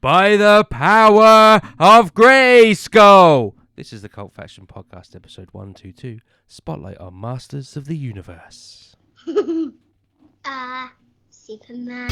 by the power of Grayskull. This is the Cult Faction Podcast, episode 122, Spotlight on Masters of the Universe. Superman.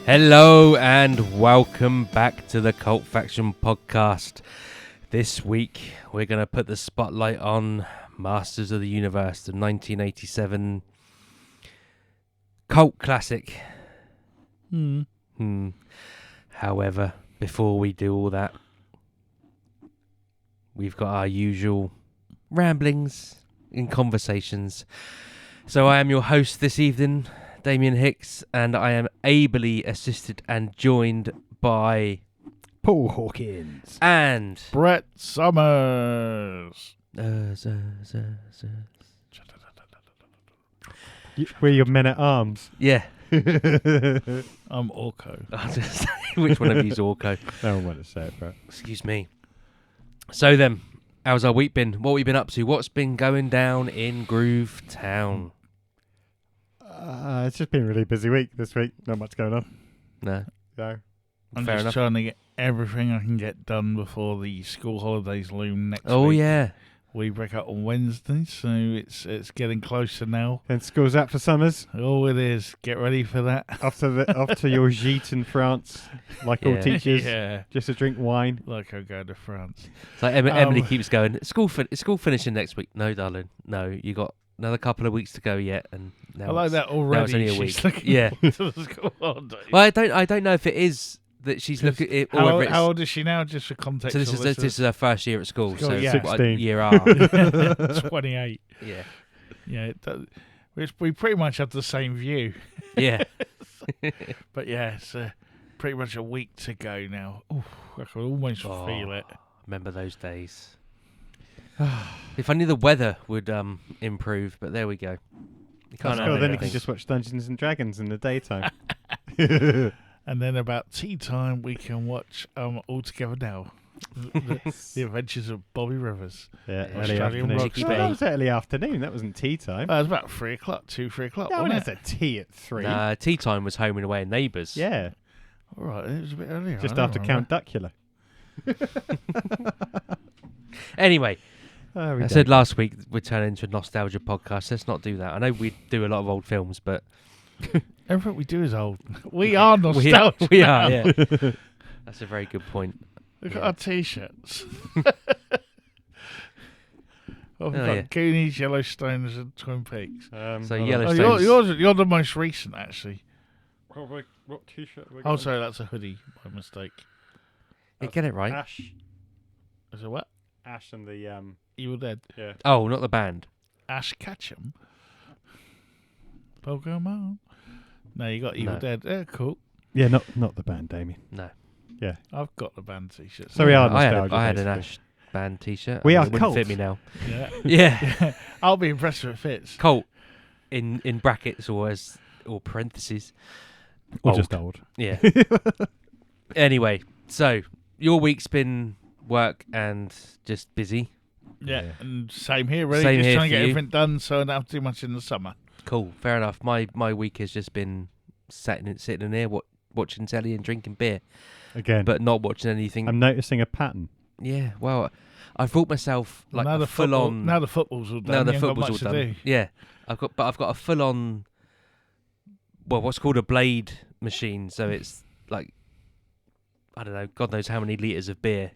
Hello and welcome back to the Cult Faction Podcast. This week we're going to put the spotlight on Masters of the Universe, the 1987 cult classic. However, before we do all that, we've got our usual ramblings and conversations. So I am your host this evening, Damien Hicks, and I am ably assisted and joined by Paul Hawkins and Brett Summers. We're your men at arms. Yeah. I'm Orko. I was gonna say, which one of you's Orko? No one wanted to say it, but Excuse me. So then, how's our week been? What have we been up to? What's been going down in Groove Town? it's just been a really busy week this week. Not much going on. No. No. I'm Fair just enough. trying to get everything I can get done before the school holidays loom next Oh week. yeah. We break up on Wednesday, so it's getting closer now. Then school's out for summers. Oh, it is. Get ready for that. Off to your gîte in France, like all Yeah. teachers, Yeah. just to drink wine. Like I go to France. It's like Emily keeps going. Is school finishing next week? No, darling. No, you got another couple of weeks to go yet, and now I like it's- that already. now it's only a She's week. looking Yeah. to the school holidays. Well, I don't know if it is that she's looking at, or How, whether it's, how old is she now? Just for context. so this is her first year at school. School, So yeah. it's what, 16. year R. 28. Yeah. Yeah, it does. We pretty much have the same view. Yeah. But yeah, it's pretty much a week to go now. Oof, I can almost feel it. Remember those days. If I knew the weather would improve, but there we go. You can't know, have Well, then you everything. can just watch Dungeons and Dragons in the daytime. And then about tea time, we can watch All Together Now. The Adventures of Bobby Rivers. Yeah, Yeah, early Australian afternoon. rock No, that was early afternoon. That wasn't tea time. It was about 3 o'clock, 3 o'clock. No one wasn't has it? a tea at 3. Nah, tea time was Home and Away and Neighbours. Yeah, All right, it was a bit earlier. just I don't after remember. Count Duckula. Anyway, Oh, we I don't. said last week we'd turn into a nostalgia podcast. Let's not do that. I know we do a lot of old films, but Everything we do is old. We are nostalgic. we now. are. Yeah, that's a very good point. Look Yeah. at our t-shirts. We've got yeah. Goonies, Yellowstones, and Twin Peaks. So hold on. Oh, Yellowstone's- you're the most recent, actually. What t-shirt? Oh, sorry, that's a hoodie by mistake. Yeah, get it right. Ash. Is it what? Ash and the Evil Dead. yeah. Oh, not the band. Ash Ketchum. Pokemon. No, you got Evil No. Dead. Yeah, cool. Yeah, not the band, Damien. No. I've got the band t-shirts. So we are I nostalgia. had an basically. Ash band T-shirt. We I mean, are it wouldn't cult. fit me now. Yeah. Yeah, I'll be impressed if it fits. cult in brackets or parentheses. Or Old. just old. Yeah. Anyway, so your week's been work and just busy. Yeah, Yeah. and same here, really. Same Just here trying to for get you. everything done so I don't have to do much in the summer. Cool, fair enough. My week has just been sitting in here watching telly and drinking beer, Again, but not watching anything. I'm noticing a pattern. Yeah, well, I've brought myself like now a the full football, on. Now the football's all done. Now the you ain't got football's all much to done. do. Yeah, I've got a full on. Well, what's called a blade machine. So it's like, I don't know, God knows how many liters of beer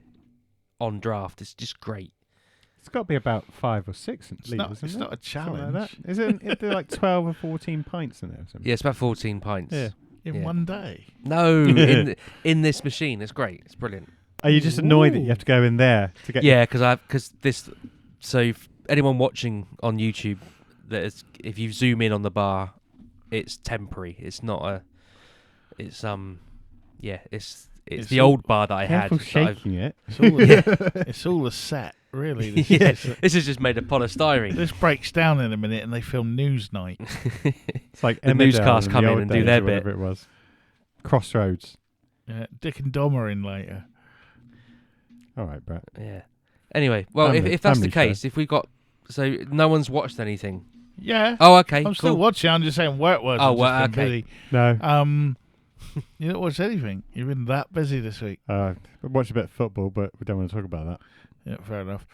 on draft. It's just great. It's got to be about 5 or 6 It's litres, not. isn't It's it? not a Something challenge. like that. Is there like 12 or 14 pints in there or something? Yeah, it's about 14 pints. Yeah. In Yeah. one day. No, in this machine, it's great. It's brilliant. Are you just annoyed that Ooh. you have to go in there to get? Yeah, because this. So if anyone watching on YouTube, if you zoom in on the bar, it's temporary. It's not a. It's It's the all- old bar that I had. Careful that I've- shaking it. It's all, it's all a set, really. This, yeah, this, this is just made of polystyrene. this breaks down in a minute, and they film Newsnight. It's like The Emmerdale newscast in come the in old and do days their or whatever it was. Crossroads. Dick and Dom are in later. All right, Brett. Yeah. Anyway, well, Family- if that's the family show. case, if we got so no one's watched anything. Yeah, Oh, okay. I'm still cool. watching. I'm just saying work was. Oh, I've well, just been okay. busy. No. You don't watch anything. You've been that busy this week. I watched a bit of football, but we don't want to talk about that. Yeah, fair enough.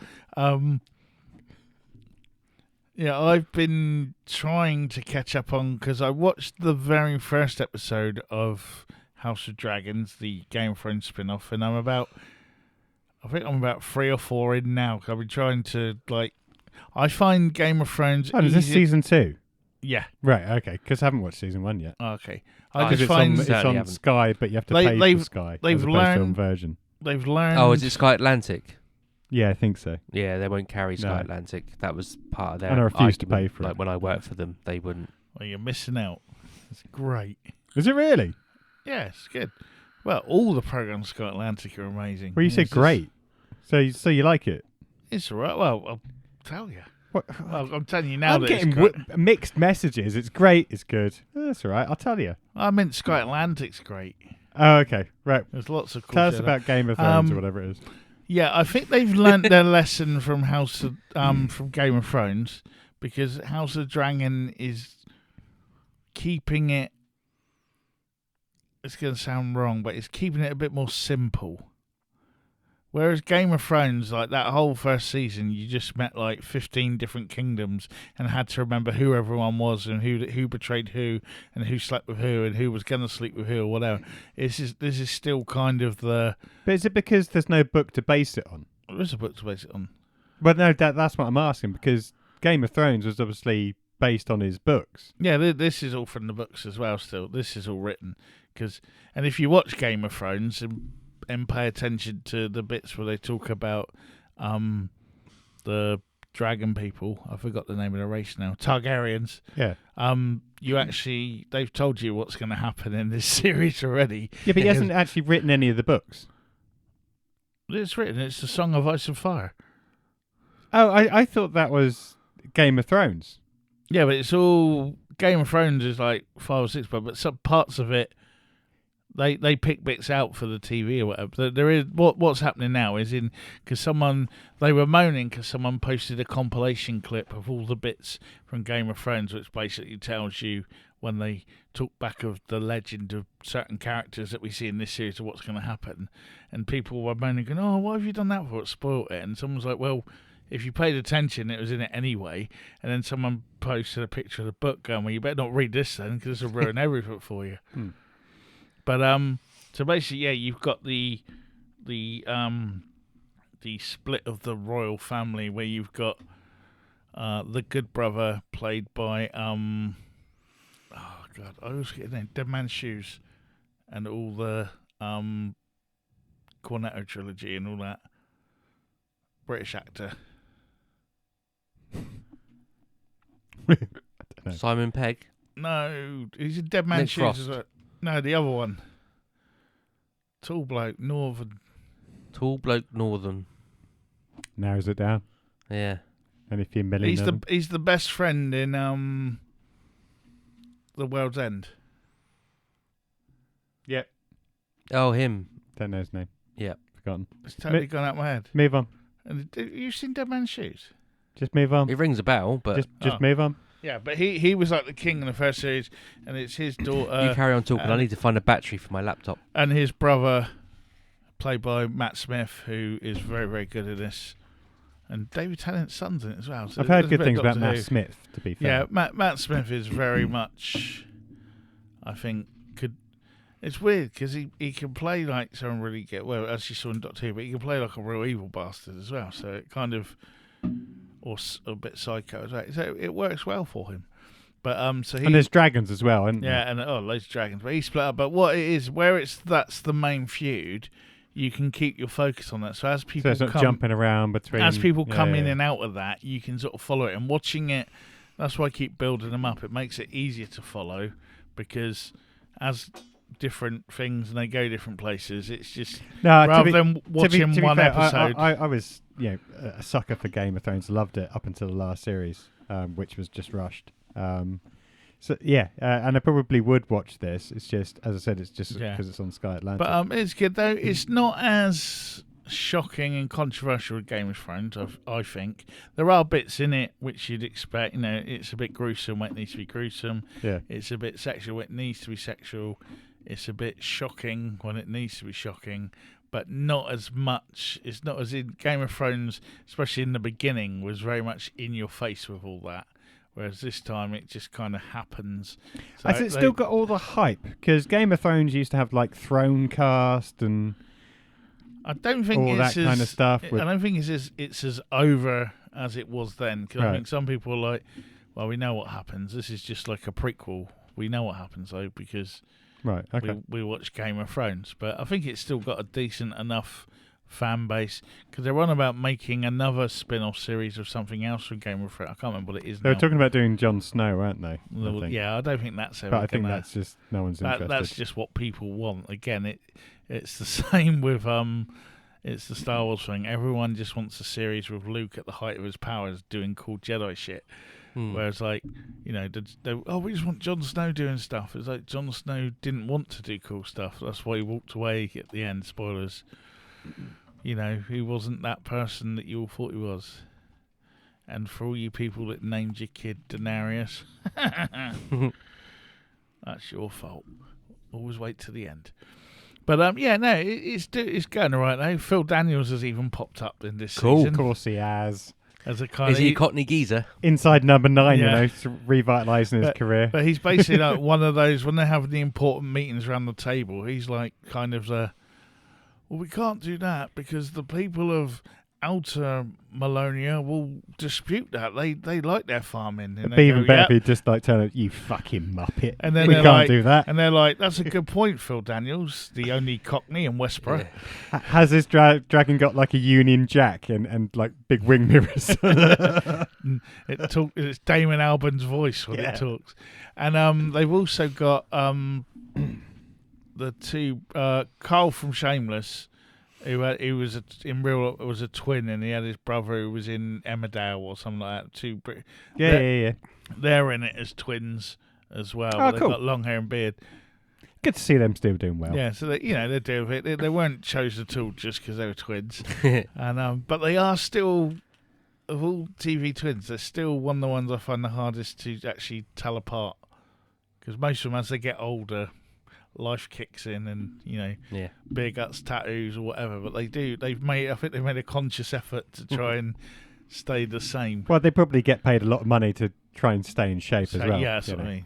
Yeah, I've been trying to catch up on because I watched the very first episode of House of Dragons, the Game of Thrones spin-off, and I think I'm about 3 or 4 in now. 'Cause I've been trying to I find Game of Thrones. Oh, is this easier- season 2? Yeah. Right, okay. Because I haven't watched season 1 yet. Okay. I I Because just it's on, find it's Certainly on haven't. Sky, but you have to They- pay they've- for Sky. they've as opposed to learned- on version. they've learned. Oh, is it Sky Atlantic? Yeah, I think so. Yeah, they won't carry Sky No. Atlantic. That was part of their. And I refuse to argument. pay for Like it. when I worked for them, they wouldn't. Well, you're missing out. It's great. Is it really? Yeah, it's good. Well, all the programs Scott Atlantic are amazing. Well, you said It's just- great. So you like it? It's all right. Well, I'll tell you. What? Well, I'm telling you now I'm that getting it's great. mixed messages. It's great. It's good. That's all right. I'll tell you. I meant Sky Atlantic's great. Oh, okay. Right. There's lots of cool Tell us shit. about Game of Thrones or Um, whatever it is. Yeah, I think they've learnt their lesson from from Game of Thrones, because House of Dragon is keeping it. It's going to sound wrong, but it's keeping it a bit more simple. Whereas Game of Thrones, like that whole first season, you just met like 15 different kingdoms and had to remember who everyone was and who betrayed who and who slept with who and who was going to sleep with who or whatever. This is still kind of the. But is it because there's no book to base it on? There is a book to base it on. Well, no, that's what I'm asking, because Game of Thrones was obviously based on his books. Yeah, this is all from the books as well. Still, this is all written and if you watch Game of Thrones and pay attention to the bits where they talk about the dragon people, I forgot the name of the race now, Targaryens. Yeah. They've told you what's going to happen in this series already. Yeah, but he hasn't actually written any of the books. It's written. It's the Song of Ice and Fire. Oh, I thought that was Game of Thrones. Yeah, but it's all Game of Thrones is like 5 or 6, but some parts of it. They pick bits out for the TV or whatever. There is what's happening now is because they were moaning because someone posted a compilation clip of all the bits from Game of Thrones, which basically tells you when they talk back of the legend of certain characters that we see in this series of what's going to happen, and people were moaning, going, "Oh, why have you done that for? It spoiled it." And someone's like, "Well, if you paid attention, it was in it anyway." And then someone posted a picture of the book, going, "Well, you better not read this then, because this will ruin everything for you." But so basically, yeah, you've got the split of the royal family where you've got the good brother played by oh god, I always get his name, Dead Man's Shoes, and all the Cornetto trilogy and all that. British actor. Simon Pegg. No, he's a Dead Man's Nick Shoes. Frost. As well. No, the other one. Tall bloke, Northern. Tall bloke, Northern. Narrows it down. Yeah. Only a few million. He's the best friend in The World's End. Yep. Oh, him. Don't know his name. Yeah. Forgotten. It's totally gone out my head. Move on. And you've seen Dead Man's Shoes? Just move on. It rings a bell, but Just Oh. move on. Yeah, but he was like the king in the first series, and it's his daughter you carry on talking. I need to find a battery for my laptop. and his brother, played by Matt Smith, who is very, very good at this. And David Tennant's son's in it as well. So I've heard there's a good bit things of about Doctor Matt Who. Smith, to be fair. Yeah, Matt Smith is very much, I think, it's weird because he can play like someone really as you saw in Doctor Who, but he can play like a real evil bastard as well. So it kind of, or a bit psycho as well. So it works well for him. But so he, And there's dragons as well, isn't there? yeah, and loads of dragons. But he split up. But what it is, that's the main feud, you can keep your focus on that. So as So people it's not come, jumping around between. as people come in yeah. and out of that, you can sort of follow it. And watching it That's why I keep building them up. It makes it easier to follow because as different things and they go different places, it's just rather than watching to be one fair, episode. I was a sucker for Game of Thrones. Loved it up until the last series, which was just rushed. And I probably would watch this. It's just, as I said, it's just because it's on Sky Atlantic. But it's good though. It's not as shocking and controversial with Game of Thrones. I think there are bits in it which you'd expect. It's a bit gruesome when it needs to be gruesome. Yeah, it's a bit sexual when it needs to be sexual. It's a bit shocking when it needs to be shocking, but not as much. It's not as in Game of Thrones, especially in the beginning, was very much in your face with all that. Whereas this time it just kind of happens. So has it still got all the hype? Because Game of Thrones used to have like Throne Cast and I don't think all it's that kind of stuff. I don't think it's as over as it was then. Because Right. I think some people are like, well, we know what happens. This is just like a prequel. We know what happens though because Right. Okay. we watch Game of Thrones. But I think it's still got a decent enough fan base because they're on about making another spin-off series of something else from Game of Thrones. I can't remember what it is They were now. talking about doing Jon Snow, weren't they? Well, I don't think that's ever But I think gonna- that's just no one's interested. That's just what people want. Again, it's the same with it's the Star Wars thing. Everyone just wants a series with Luke at the height of his powers doing cool Jedi shit. Whereas, like, we just want Jon Snow doing stuff. It's like Jon Snow didn't want to do cool stuff. That's why he walked away at the end. Spoilers. He wasn't that person that you all thought he was. And for all you people that named your kid Daenerys, that's your fault. Always wait to the end. But it's going all right though. Phil Daniels has even popped up in this Cool. season Of course he has. as a kind Is of. he a Cockney geezer? Inside number 9, Yeah. revitalising his career. But he's basically like one of those when they have the important meetings around the table. He's like kind of well, we can't do that because the people of Outer Malonia will dispute that. They like their farming. And It'd they be even go, better "Yep." if he'd just like turn up, you fucking muppet. And then we they're can't like- do that. And they're like, that's a good point, Phil Daniels, the only Cockney in Westboro. Has this dragon got like a Union Jack and like big wing mirrors? It's Damon Albarn's voice when Yeah. it talks. And they've also got the two Carl from Shameless, who was a twin, and he had his brother who was in Emmerdale or something like that. Yeah. They're in it as twins as well. Oh, They've cool. got long hair and beard. Good to see them still doing well. Yeah, so they're doing it. They weren't chosen at all just because they were twins. And but they are still, of all TV twins, they're still one of the ones I find the hardest to actually tell apart. Because most of them, as they get older, life kicks in, and Yeah. beer guts, tattoos, or whatever. But I think they've made a conscious effort to try and stay the same. Well, they probably get paid a lot of money to try and stay in shape So, as well. yeah, that's what I mean.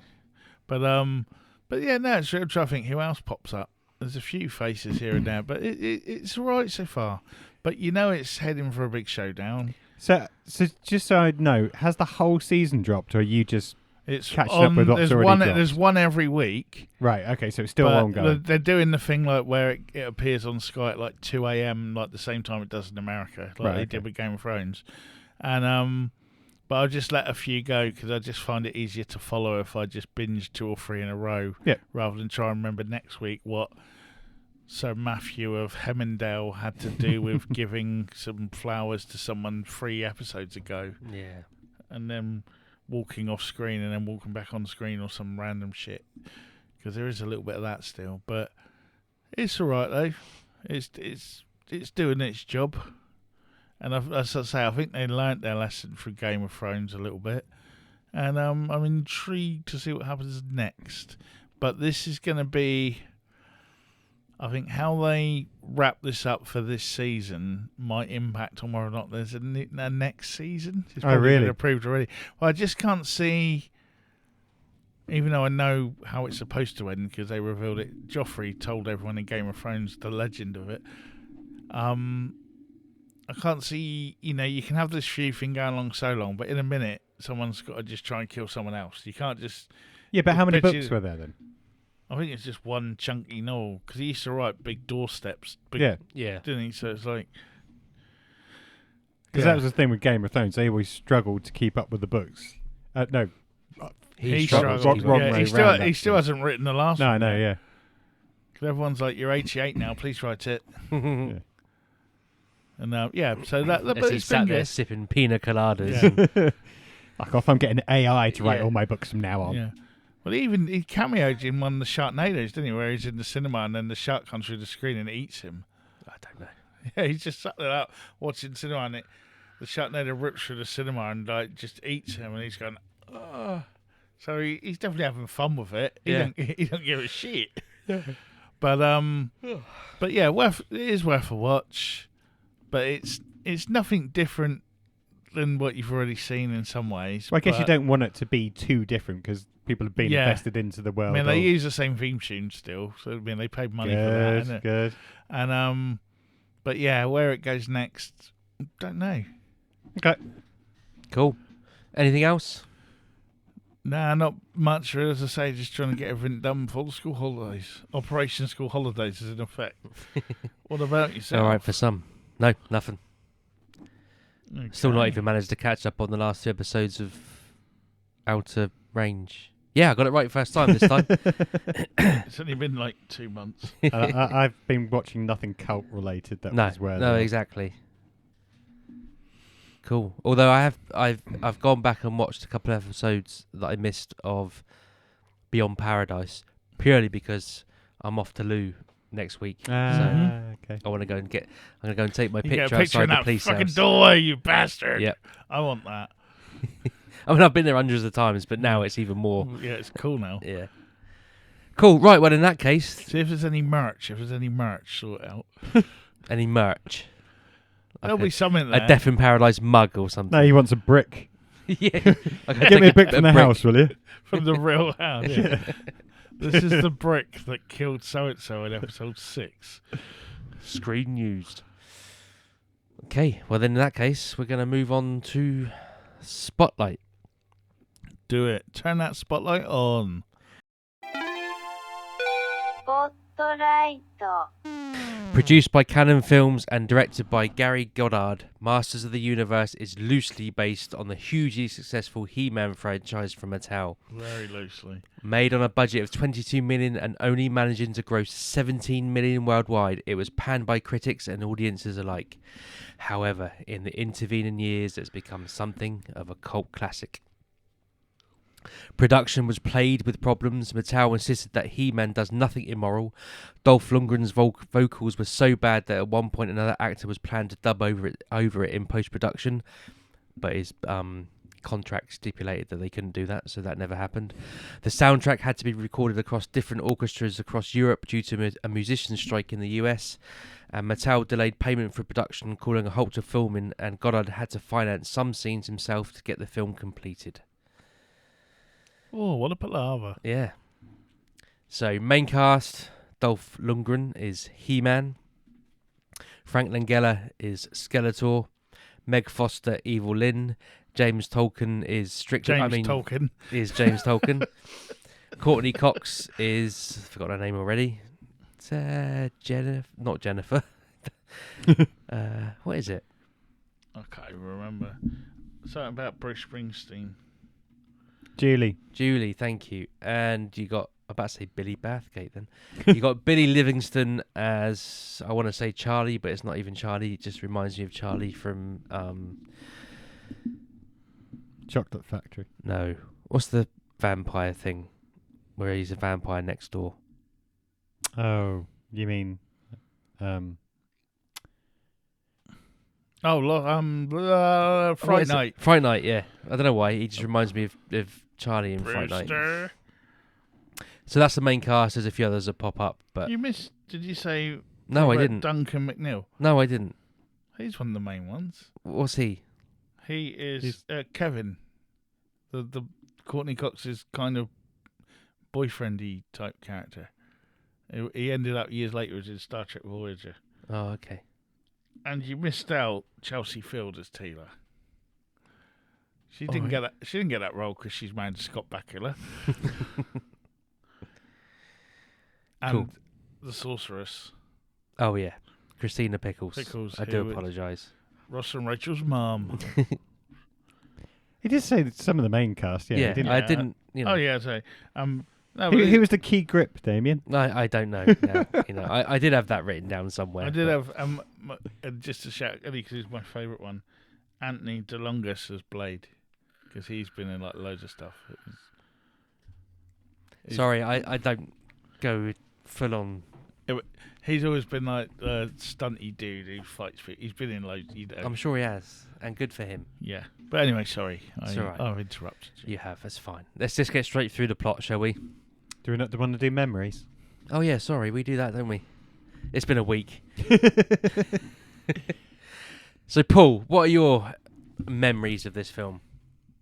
But yeah, no, I'm trying to think who else pops up. There's a few faces here and there, but it's all right so far. But it's heading for a big showdown. So just so I know, has the whole season dropped, or are you just It's catching up with what's there's already one. dropped? There's one every week. Right? Okay, so it's still But ongoing. they're doing the thing like where it appears on Sky at like 2 a.m. like the same time it does in America, like Right, they okay. did with Game of Thrones. And but I'll just let a few go because I just find it easier to follow if I just binge 2 or 3 in a row, Yeah. rather than try and remember next week what Sir Matthew of Hemmendale had to do with giving some flowers to someone 3 episodes ago, Yeah. and then walking off screen and then walking back on screen or some random shit, because there is a little bit of that still. But it's all right though. It's doing its job, and as I say, I think they learnt their lesson through Game of Thrones a little bit, and I'm intrigued to see what happens next. But this is going to be, I think, how they wrap this up for this season might impact on whether or not there's a next season. It's probably really? been approved already. Well, I just can't see, even though I know how it's supposed to end because they revealed it. Joffrey told everyone in Game of Thrones the legend of it. I can't see, you can have this feud thing going along so long, but in a minute, someone's got to just try and kill someone else. You can't just... Yeah, but how many bet books you- were there then? I think it's just one chunky novel, because he used to write big doorsteps, Yeah, Yeah. didn't he? So it's like... because that was the thing with Game of Thrones. They always struggled to keep up with the books, No. He struggles. struggles. Wrong Yeah, way he still round, he still hasn't written the last No, one. I know, yet. yeah. 'Cause everyone's like, "You're 88 now. Please write it." Yeah. And so that but As he it's been sat there good. sipping pina coladas. Yeah. Fuck off, I'm getting AI to write Yeah. all my books from now on. Yeah. Well, he cameoed in one of the Sharknadoes, didn't he? Where he's in the cinema and then the shark comes through the screen and eats him. I don't know. Yeah, he's just sat there out watching cinema and the Sharknado rips through the cinema and like just eats him and he's going, oh. So he's definitely having fun with it. He Yeah. don't give a shit. But yeah, it is worth a watch. But it's nothing different than what you've already seen in some ways. Well, I guess you but- don't want it to be too different because people have been Yeah. invested into the world. I mean, they of- use the same theme tune still, so I mean, they paid money for that, innit? Good. And but yeah, where it goes next, don't know. Okay. Cool. Anything else? Nah, not much. As I say, just trying to get everything done before the school holidays. Operation School Holidays is in effect. What about yourself? All right for some. No, nothing. Still not Okay. even managed to catch up on the last 2 episodes of Outer Range. Yeah, I got it right first time this time. It's only been like 2 months. I've been watching nothing cult related that No, was where no, exactly. Cool. Although I've gone back and watched a couple of episodes that I missed of Beyond Paradise purely because I'm off to Lou next week. Okay. I want to go and I'm gonna go and take my You get picture a picture outside in the that police fucking house. doorway, you bastard. Yep. I want that. I mean, I've been there hundreds of times, but now it's even more. Yeah, it's cool now. Yeah. Cool. Right. Well, in that case, See if there's any merch. Sort it out. any merch? There'll Like be something a there. Death in Paradise mug or something. No, he wants a brick. Yeah. Get me a brick from the house, will you? From the real house. Yeah. This is the brick that killed so-and-so in episode 6. Screen used. Okay. Well, then in that case, we're going to move on to Spotlight. Do it. Turn that spotlight on. スポットライト Produced by Canon Films and directed by Gary Goddard, Masters of the Universe is loosely based on the hugely successful He-Man franchise from Mattel. Very loosely. Made on a budget of 22 million and only managing to gross 17 million worldwide, it was panned by critics and audiences alike. However, in the intervening years, it's become something of a cult classic. Production was plagued with problems. Mattel insisted that He-Man does nothing immoral. Dolph Lundgren's vocals were so bad that at one point another actor was planned to dub over it in post-production, but his contract stipulated that they couldn't do that, so that never happened. The soundtrack had to be recorded across different orchestras across Europe due to a musician strike in the US, and Mattel delayed payment for production, calling a halt to filming, and Goddard had to finance some scenes himself to get the film completed. Oh, what a palaver. Yeah. So, main cast, Dolph Lundgren is He-Man. Frank Langella is Skeletor. Meg Foster, Evil Lynn. James Tolkien is Tolkien. Is James Tolkien. Courtney Cox is... I forgot her name already. It's Jennifer... Not Jennifer. What is it? I can't even remember. Something about Bruce Springsteen. Julie, thank you. And you got... I'm about to say Billy Bathgate then. You got Billy Livingston as... I want to say Charlie, but it's not even Charlie. It just reminds me of Charlie from... Chocolate Factory. No. What's the vampire thing? Where he's a vampire next door. Oh, you mean... What Fright is it? Night. Fright Night, yeah. I don't know why. He just reminds me of Charlie in Fright Night. Brewster. So that's the main cast. There's a few others that pop up, but You missed. Did you say? no, I about didn't. Duncan McNeil. No, I didn't. He's one of the main ones. What's he? He is Kevin, the Courtney Cox's kind of boyfriendy type character. He ended up years later as in Star Trek Voyager. Oh, okay. And you missed out Chelsea Field as Taylor. She didn't right. get that. She didn't get that role because she's married to Scott Bakula. And Cool. the sorceress, Oh yeah, Christina Pickles. Pickles, I do who- apologise. Ross and Rachel's mum. He did say that some of the main cast. Yeah, he Yeah, didn't. I didn't. You know, Oh yeah, sorry. No, but Who was the key grip, Damien? I don't know. Now, you know, I did have that written down somewhere. I did but- have just a shout, only because he's my favourite one. Anthony DeLongis as Blade, because he's been in like loads of stuff. He's- Sorry, I don't go full on. He's always been like a stunty dude who fights. He's been in loads. I'm sure he has, and good for him. Yeah, but anyway, sorry, It's all right. I've interrupted you. You have. That's fine. Let's just get straight through the plot, shall we? Do we not want to do memories? Oh yeah, sorry, we do that, don't we? It's been a week. So, Paul, what are your memories of this film?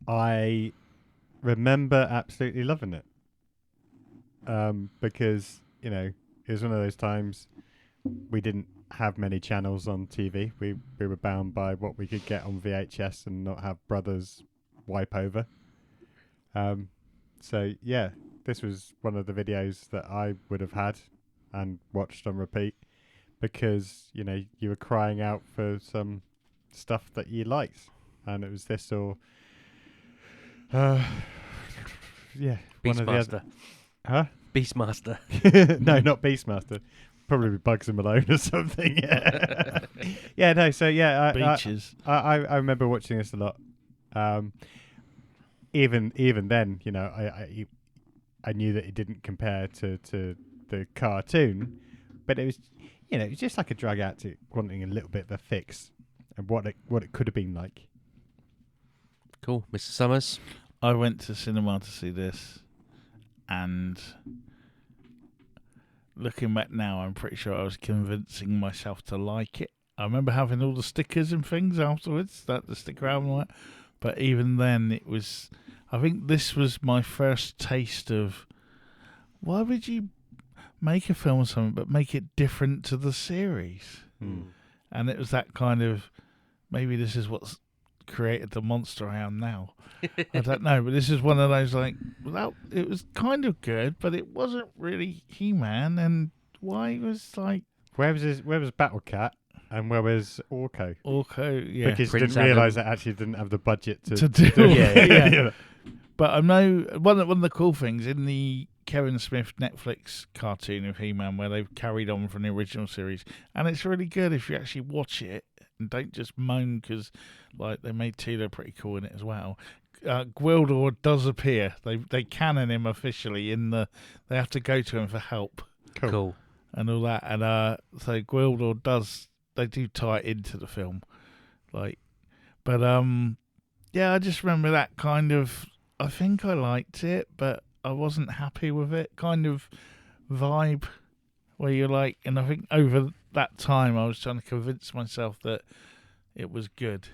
I remember absolutely loving it. Because, you know, it was one of those times we didn't have many channels on TV. We were bound by what we could get on VHS and not have brothers wipe over. So, yeah, this was one of the videos that I would have had and watched on repeat because, you know, you were crying out for some stuff that you liked. And it was this or... yeah. One of the other... Beastmaster. Huh? Beastmaster. No, not Beastmaster. Probably Bugs and Malone or something. Yeah. Yeah. No. So yeah, Beaches. I remember watching this a lot. Even then, you know, I knew that it didn't compare to the cartoon, but it was, you know, it was just like a drag out to wanting a little bit of a fix and what it could have been like. Cool. Mr. Summers? I went to cinema to see this, and looking back now, I'm pretty sure I was convincing myself to like it. I remember having all the stickers and things afterwards, the sticker album, and that. But even then, it was. I think this was my first taste of why would you make a film or something, but make it different to the series? And it was that kind of maybe this is what's created the monster I am now. I don't know, but this is one of those like it was kind of good, but it wasn't really He-Man. And why was like Where was Battle Cat and where was Orko? Orko? Yeah, Because you Prince didn't realise Adam. that actually didn't have the budget to do Yeah. yeah. But I know one of the cool things in the Kevin Smith Netflix cartoon of He-Man, where they've carried on from the original series, and it's really good if you actually watch it and don't just moan because, like, they made Tila pretty cool in it as well. Gwildor does appear. They canon him officially in the. They have to go to him for help Cool. and all that, and so Gwildor does. They do tie it into the film, like, but yeah, I just remember that kind of. I think I liked it, but I wasn't happy with it. Kind of vibe where you're like, and I think over that time I was trying to convince myself that it was good.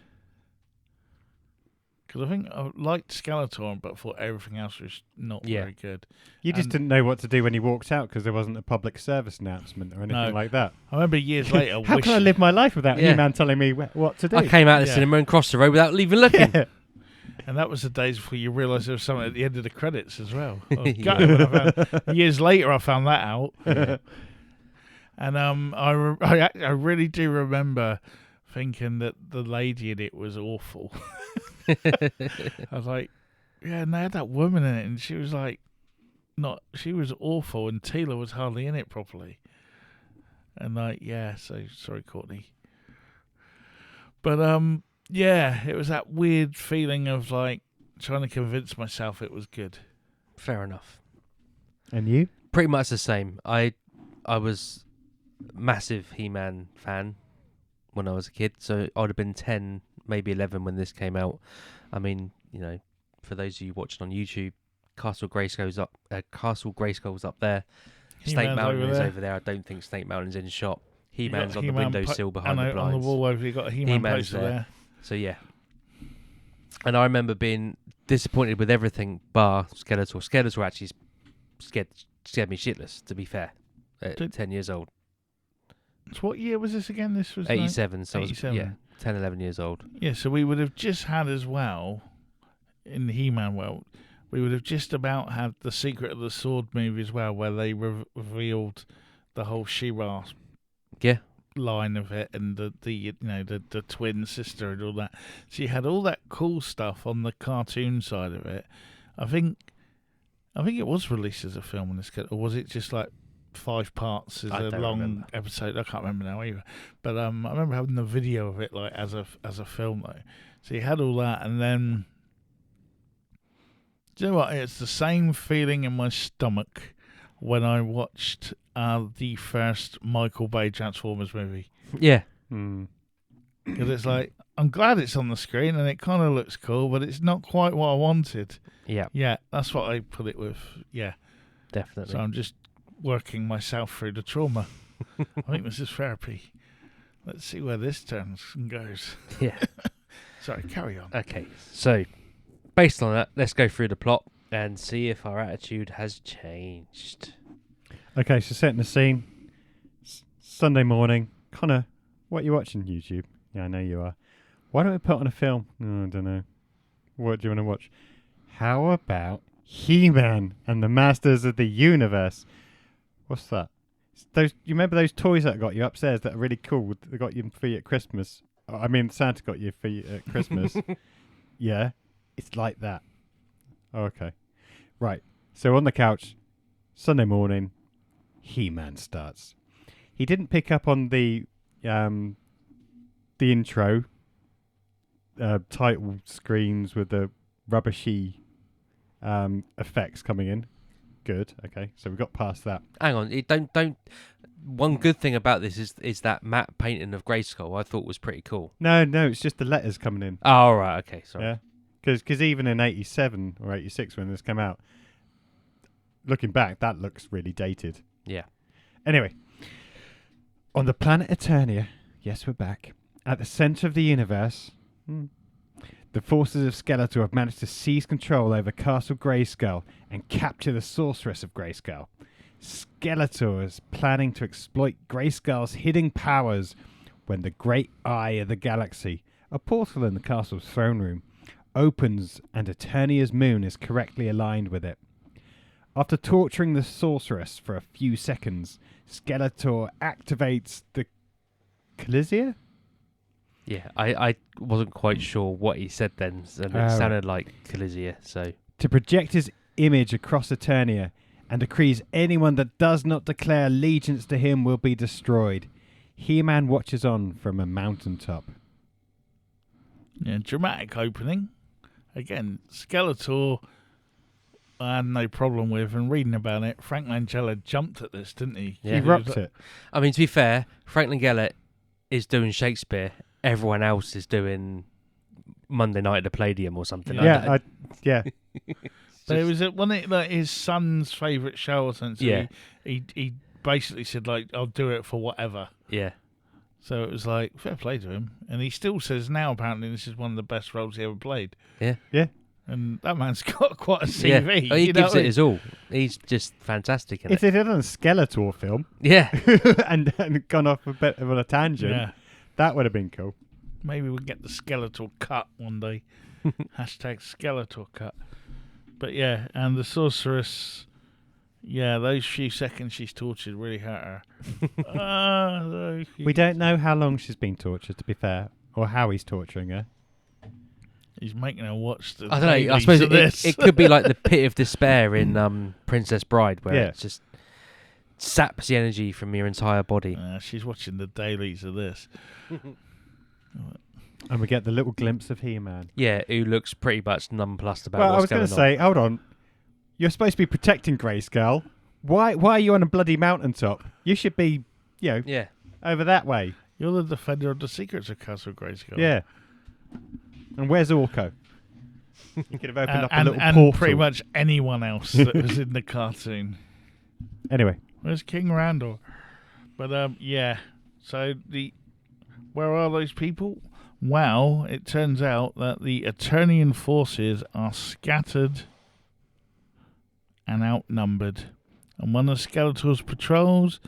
Because I think I liked Skeletor, but thought everything else was not very good. You just And- didn't know what to do when he walked out because there wasn't a public service announcement or anything No. like that. I remember years later. How can I live my life without Yeah. He-Man telling me what to do? I came out of the Yeah. cinema and crossed the road without even looking. Yeah. And that was the days before you realised there was something at the end of the credits as well. I was Yeah. gutted when I found, years later, I found that out. And I really do remember thinking that the lady in it was awful. I was like, yeah, and they had that woman in it, and she was like, she was awful, and Tila was hardly in it properly. And like, yeah, so sorry, Courtney. But yeah, it was that weird feeling of like trying to convince myself it was good. Fair enough. And you? Pretty much the same. I was massive He-Man fan when I was a kid, so I would have been 10, maybe 11 when this came out. I mean, you know, for those of you watching on YouTube, Castle Grayskull's up there. Snake He-Man's Mountain over is there. over there. I don't think Snake Mountain's in shot. You got He-Man's on the He-Man windowsill behind and the on blinds. the wall over, you got a He-Man He-Man's poster there. So yeah. And I remember being disappointed with everything bar Skeletor. Skeletor actually scared me shitless, to be fair, at Did- 10 years old. So what year was this again? This was 87, so I was, 87. yeah, 10, 11 years old. Yeah, so we would have just had as well, in the He-Man world, we would have just about had the Secret of the Sword movie as well, where they revealed the whole She-Ra Yeah. line of it, and the twin sister and all that. So you had all that cool stuff on the cartoon side of it. I think it was released as a film in this, or was it just like 5 parts as a long episode? I can't remember now either. But I remember having the video of it like as a film though. So you had all that, and then do you know what? It's the same feeling in my stomach when I watched the first Michael Bay Transformers movie. Yeah. Because it's like, I'm glad it's on the screen and it kind of looks cool, but it's not quite what I wanted. Yeah. Yeah, that's what I put it with. Yeah. Definitely. So I'm just working myself through the trauma. I think this is therapy. Let's see where this turns and goes. Yeah. Sorry, carry on. Okay, so based on that, let's go through the plot and see if our attitude has changed. Okay, so setting the scene. Sunday morning. Connor, what are you watching? YouTube? Yeah, I know you are. Why don't we put on a film? Oh, I don't know. What do you want to watch? How about He-Man and the Masters of the Universe? What's that? You remember those toys that I got you upstairs that are really cool? They got you for you at Christmas. I mean, Santa got you for you at Christmas. Yeah, it's like that. Okay, right. So on the couch, Sunday morning, He-Man starts. He didn't pick up on the intro title screens with the rubbishy effects coming in. Good. Okay, so we got past that. Hang on, don't. One good thing about this is that matte painting of Grayskull I thought was pretty cool. No, it's just the letters coming in. Oh, all right, okay, sorry. Yeah, because even in 87 or 86 when this came out, looking back, that looks really dated. Yeah. Anyway, on the planet Eternia, yes, we're back, at the center of the universe, the forces of Skeletor have managed to seize control over Castle Grayskull and capture the Sorceress of Grayskull. Skeletor is planning to exploit Grayskull's hidden powers when the Great Eye of the Galaxy, a portal in the castle's throne room, opens and Eternia's moon is correctly aligned with it. After torturing the Sorceress for a few seconds, Skeletor activates the Calizia? Yeah, I wasn't quite sure what he said then, and it sounded like Calizia, so... To project his image across Eternia, and decrees anyone that does not declare allegiance to him will be destroyed. He-Man watches on from a mountaintop. Yeah, dramatic opening. Again, Skeletor I had no problem with, and reading about it, Frank Langella jumped at this, didn't he? Yeah. He rocked it. I mean, to be fair, Frank Langella is doing Shakespeare. Everyone else is doing Monday Night at the Palladium or something like that. Yeah. But it was like his son's favourite show or something. So yeah. He basically said, like, I'll do it for whatever. Yeah. So it was like, fair play to him. And he still says now, apparently, this is one of the best roles he ever played. Yeah. Yeah. And that man's got quite a CV. Yeah. He gives it his all. He's just fantastic in if it. they did a Skeletor film Yeah. and gone off a bit of a tangent, that would have been cool. Maybe we'll get the Skeletor cut one day. Hashtag Skeletor cut. But yeah, and the Sorceress, yeah, those few seconds she's tortured really hurt her. We don't know how long she's been tortured, to be fair, or how he's torturing her. He's making her watch the I don't know. I suppose it could be like the pit of despair in Princess Bride, where it just saps the energy from your entire body. She's watching the dailies of this. And we get the little glimpse of He-Man. Yeah, who looks pretty much nonplussed about Well, I what's was going going to say, hold on. You're supposed to be protecting Grayskull. Why are you on a bloody mountaintop? You should be, Yeah. over that way. You're the defender of the secrets of Castle Grayskull. Yeah. And where's Orko? You could have opened up a little and portal. pretty much anyone else that was in the cartoon. Anyway. Where's King Randor? But, yeah. So, where are those people? Well, it turns out that the Eternian forces are scattered and outnumbered. And one of Skeletor's patrols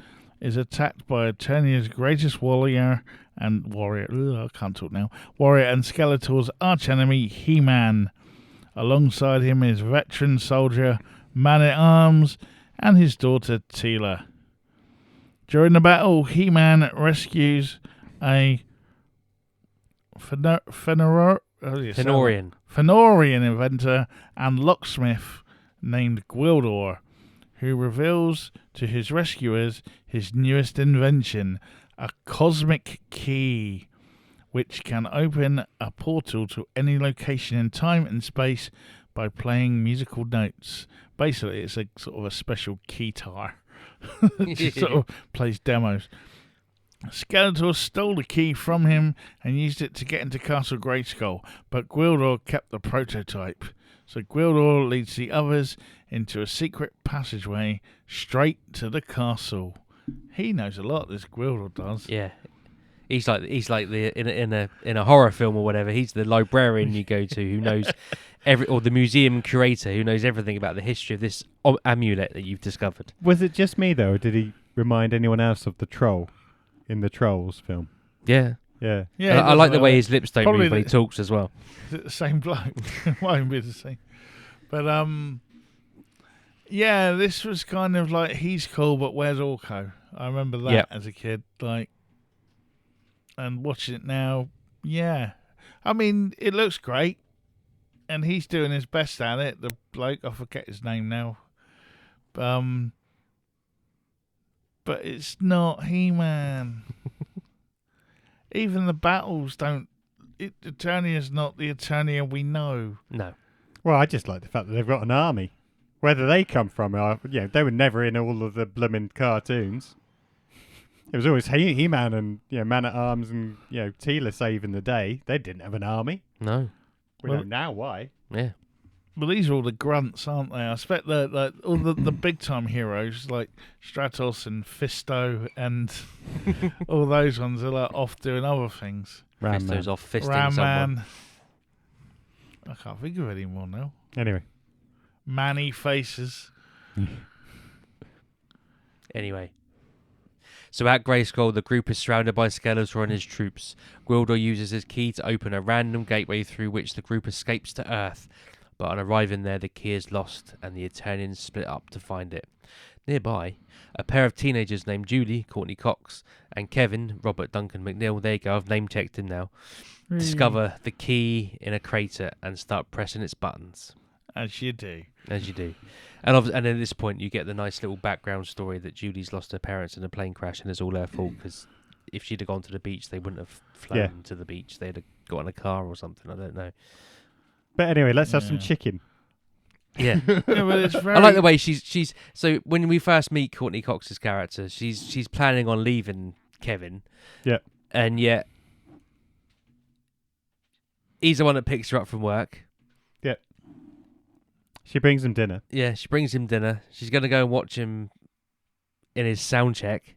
is attacked by Eternia's greatest warrior and Skeletor's archenemy, He-Man. Alongside him is veteran soldier, Man-at-Arms, and his daughter, Teela. During the battle, He-Man rescues a Fenorian inventor and locksmith named Gwildor, who reveals to his rescuers his newest invention, a cosmic key, which can open a portal to any location in time and space by playing musical notes. Basically, it's a sort of a special keytar. Just sort of plays demos. Skeletor stole the key from him and used it to get into Castle Grayskull, but Gwildor kept the prototype. So Gwildor leads the others into a secret passageway straight to the castle. He knows a lot, this Gwildor does. Yeah. He's like the in a horror film or whatever. He's the librarian you go to who knows or the museum curator who knows everything about the history of this amulet that you've discovered. Was it just me though, or did he remind anyone else of the troll in the Trolls film? Yeah. Yeah. Yeah. I like the way his lips don't move when he talks as well. Is it the same bloke? Won't be the same. But yeah, this was kind of like he's cool, but where's Orko? I remember that as a kid, like. And watching it now, yeah. I mean, it looks great. And he's doing his best at it. The bloke, I forget his name now. But it's not He-Man. Even the battles don't... Eternia's not the Eternia we know. No. Well, I just like the fact that they've got an army. Whether they come from, they were never in all of the blooming cartoons. It was always He-Man and Man-at-Arms and Teela saving the day. They didn't have an army. No. We know now why. Yeah. Well, these are all the grunts, aren't they? I expect that all the big time heroes like Stratos and Fisto and all those ones are like off doing other things. Fisto's off fisting Ram someone. Man. I can't think of any more now. Anyway. Manny faces. Anyway. So at Grayskull, the group is surrounded by Skeletor and his troops. Gwildor uses his key to open a random gateway through which the group escapes to Earth. But on arriving there, the key is lost and the Eternians split up to find it. Nearby, a pair of teenagers named Julie, Courtney Cox, and Kevin, Robert Duncan McNeil, there you go, I've name-checked him now, discover the key in a crater and start pressing its buttons. As you do. As you do. And at this point, you get the nice little background story that Julie's lost her parents in a plane crash and it's all her fault because if she'd have gone to the beach, they wouldn't have flown to the beach. They'd have got in a car or something. I don't know. But anyway, let's have some chicken. Yeah. Well, it's very... I like the way she's. So when we first meet Courtney Cox's character, she's planning on leaving Kevin. Yeah. And yet, he's the one that picks her up from work. She brings him dinner. Yeah, she brings him dinner. She's going to go and watch him in his sound check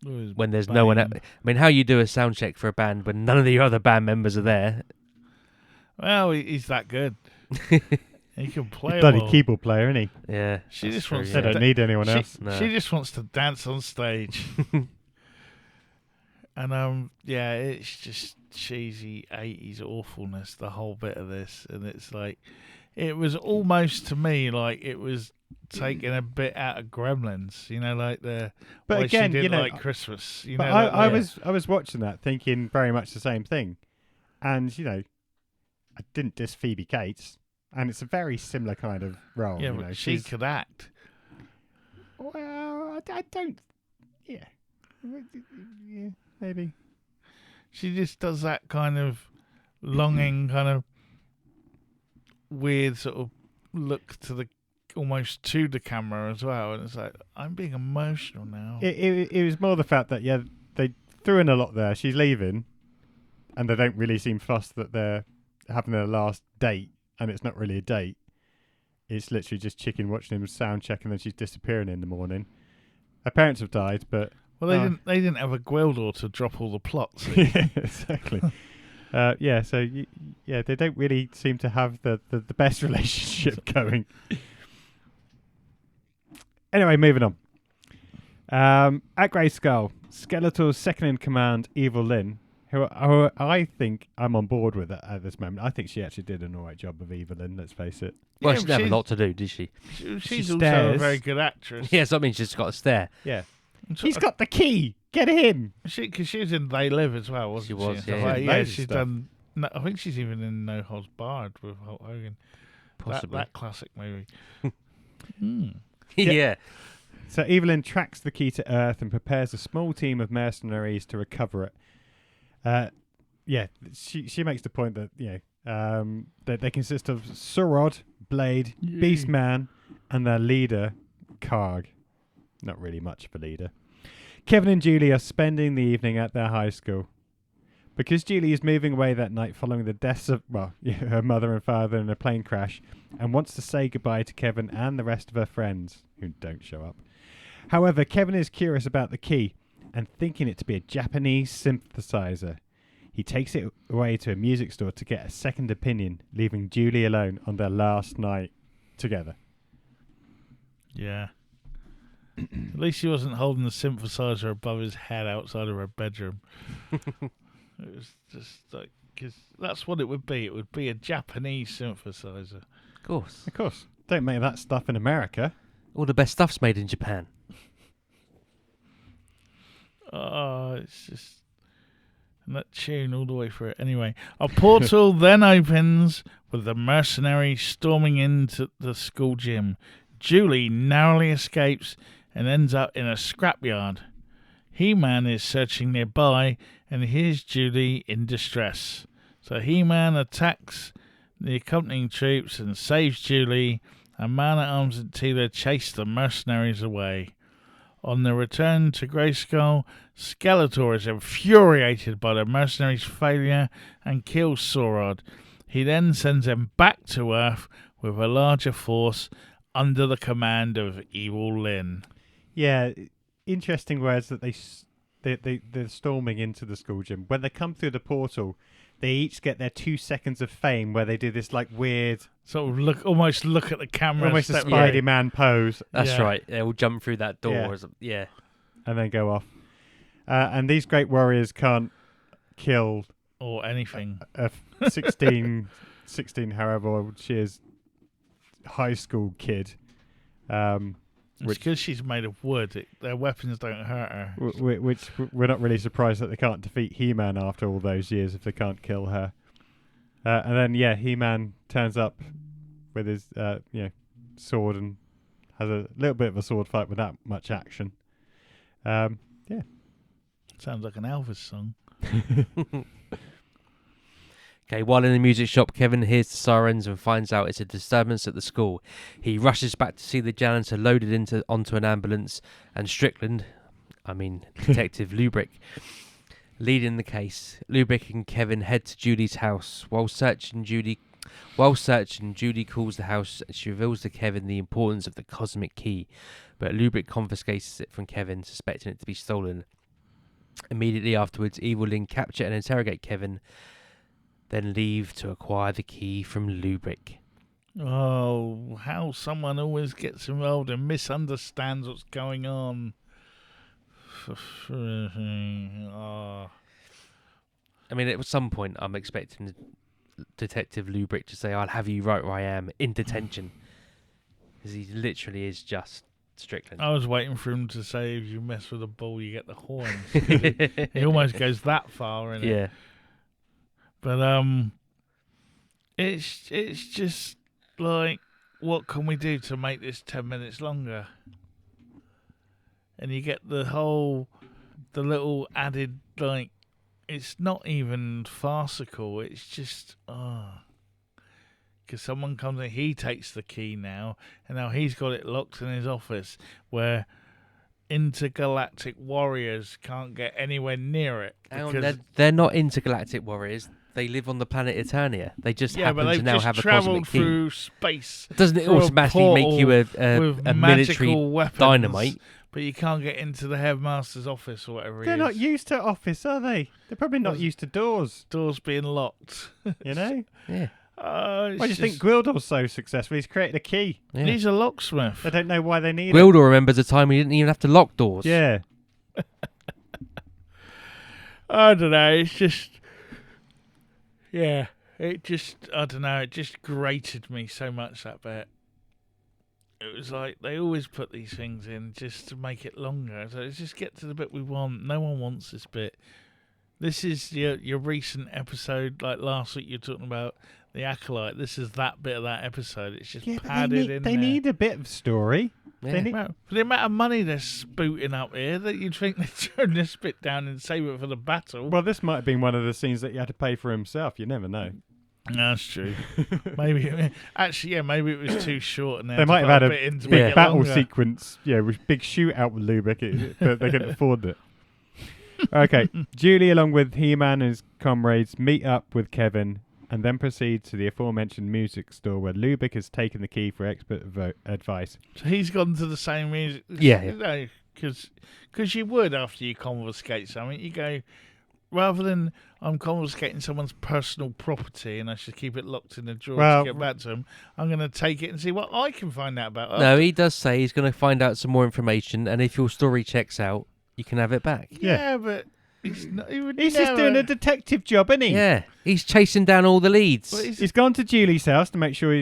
when there's no one. I mean, how you do a sound check for a band when none of the other band members are there? Well, he's that good. He can play. Bloody keyboard player, isn't he? Yeah. She just wants. They don't need anyone else. No. She just wants to dance on stage. And it's just cheesy 80s awfulness, the whole bit of this, and it's like. It was almost to me like it was taking a bit out of Gremlins, like the. But again, she didn't like Christmas. But I was watching that thinking very much the same thing, and I didn't diss Phoebe Cates, and it's a very similar kind of role. Yeah, but she could act. Well, I don't. Yeah, maybe. She just does that kind of longing, kind of. Weird sort of look to the almost to the camera as well, and it's like I'm being emotional now. It was more the fact that they threw in a lot there. She's leaving, and they don't really seem fussed that they're having their last date, and it's not really a date. It's literally just chicken watching him sound check, and then she's disappearing in the morning. Her parents have died, but they didn't have a Gwildor to drop all the plots. Yeah, exactly. So they don't really seem to have the best relationship going. Anyway, moving on. At Grayskull, Skeletor's second in command, Evil Lynn, who I think I'm on board with at this moment. I think she actually did an alright job of Evil Lynn, let's face it. Well, she didn't have a lot to do, did she? She's also a very good actress. Yes, I mean, she's got a stare. Yeah. He's got the key. Get him. Because she was in They Live as well, wasn't she? She was, And stuff yeah. like- Loads yeah. of She's stuff. done. No, I think she's even in No Holds Barred with Hulk Hogan. Possibly. That classic movie. Yeah. So Evelyn tracks the key to Earth and prepares a small team of mercenaries to recover it. She makes the point that that they consist of Sorod, Blade, Beastman, and their leader, Karg. Not really much of a leader. Kevin and Julie are spending the evening at their high school. Because Julie is moving away that night following the deaths of her mother and father in a plane crash, and wants to say goodbye to Kevin and the rest of her friends, who don't show up. However, Kevin is curious about the key, and thinking it to be a Japanese synthesizer. He takes it away to a music store to get a second opinion, leaving Julie alone on their last night together. Yeah. At least she wasn't holding the synthesizer above his head outside of her bedroom. It was just like, because that's what it would be. It would be a Japanese synthesizer. Of course. Of course. Don't make that stuff in America. All the best stuff's made in Japan. Oh, it's just... And that tune all the way through it. Anyway, a portal then opens with the mercenaries storming into the school gym. Julie narrowly escapes and ends up in a scrapyard. He-Man is searching nearby and hears Julie in distress. So He-Man attacks the accompanying troops and saves Julie, and Man-at-Arms and Teela chase the mercenaries away. On the return to Grayskull, Skeletor is infuriated by the mercenaries' failure and kills Sorod. He then sends them back to Earth with a larger force under the command of Evil Lyn. Yeah, interesting words that they're storming into the school gym. When they come through the portal, they each get their 2 seconds of fame where they do this like weird, Sort of almost look at the camera. almost a step back. Spider-Man pose, That's Yeah. right. They'll jump through that door. Yeah. Or something. Yeah. and then go off. And these great warriors can't kill Or anything. a 16, however old she is, high school kid. It's because she's made of wood. Their weapons don't hurt her. Which we're not really surprised that they can't defeat He-Man after all those years if they can't kill her. And then He-Man turns up with his sword and has a little bit of a sword fight without much action. Sounds like an Elvis song. Okay, while in the music shop, Kevin hears the sirens and finds out it's a disturbance at the school. He rushes back to see the janitor loaded onto an ambulance, and Detective Lubrick, leading the case. Lubrick and Kevin head to Julie's house. While searching, Julie calls the house and she reveals to Kevin the importance of the cosmic key, but Lubrick confiscates it from Kevin, suspecting it to be stolen. Immediately afterwards, Evil Lyn capture and interrogate Kevin, then leave to acquire the key from Lubrick. Oh, how someone always gets involved and misunderstands what's going on. Oh. I mean, at some point, I'm expecting Detective Lubrick to say, "I'll have you right where I am in detention," because he literally is just Strickland. I was waiting for him to say, if you mess with a ball, you get the horns. He almost goes that far, innit? Yeah. But it's just like, what can we do to make this 10 minutes longer? And you get the little added, like, it's not even farcical. It's just, because someone comes in, he takes the key now, and now he's got it locked in his office, where intergalactic warriors can't get anywhere near it. They're not intergalactic warriors. They live on the planet Eternia. They just happen to now have a cosmic key. Through space. Doesn't it through a automatically make you with a military magical weapons, dynamite? But you can't get into the headmaster's office or whatever. They're not used to office, are they? They're probably not used to doors. Doors being locked. You know? Yeah. Why do you think Gwildor's so successful? He's created a key. Yeah. He's a locksmith. They don't know why they need it. Gwildor remembers a time he didn't even have to lock doors. Yeah. I don't know. It's just, yeah. It just, I don't know. It just grated me so much, that bit. it was like they always put these things in just to make it longer. So let's just get to the bit we want. No one wants this bit. This is your recent episode, like last week. You're talking about the Acolyte. This is that bit of that episode. It's just padded in. They need a bit of story. Yeah. For the amount of money they're spooting up here, that you'd think they'd turn this bit down and save it for the battle. Well, this might have been one of the scenes that you had to pay for himself. You never know. That's true. Maybe maybe it was too short, and They might have had a bit in to big make it battle longer. sequence, with big shootout with Lubick, but they couldn't afford it. Okay, Julie, along with He-Man and his comrades, meet up with Kevin and then proceed to the aforementioned music store where Lubick has taken the key for expert advice. So he's gone to the same music. Yeah. Because you would after you confiscate something, you go, rather than I'm confiscating someone's personal property and I should keep it locked in a drawer to get back to them, I'm going to take it and see what I can find out about it. No, he does say he's going to find out some more information, and if your story checks out, you can have it back. Yeah, but he's not. He's just doing a detective job, isn't he? Yeah, he's chasing down all the leads. But He's gone to Julie's house to make sure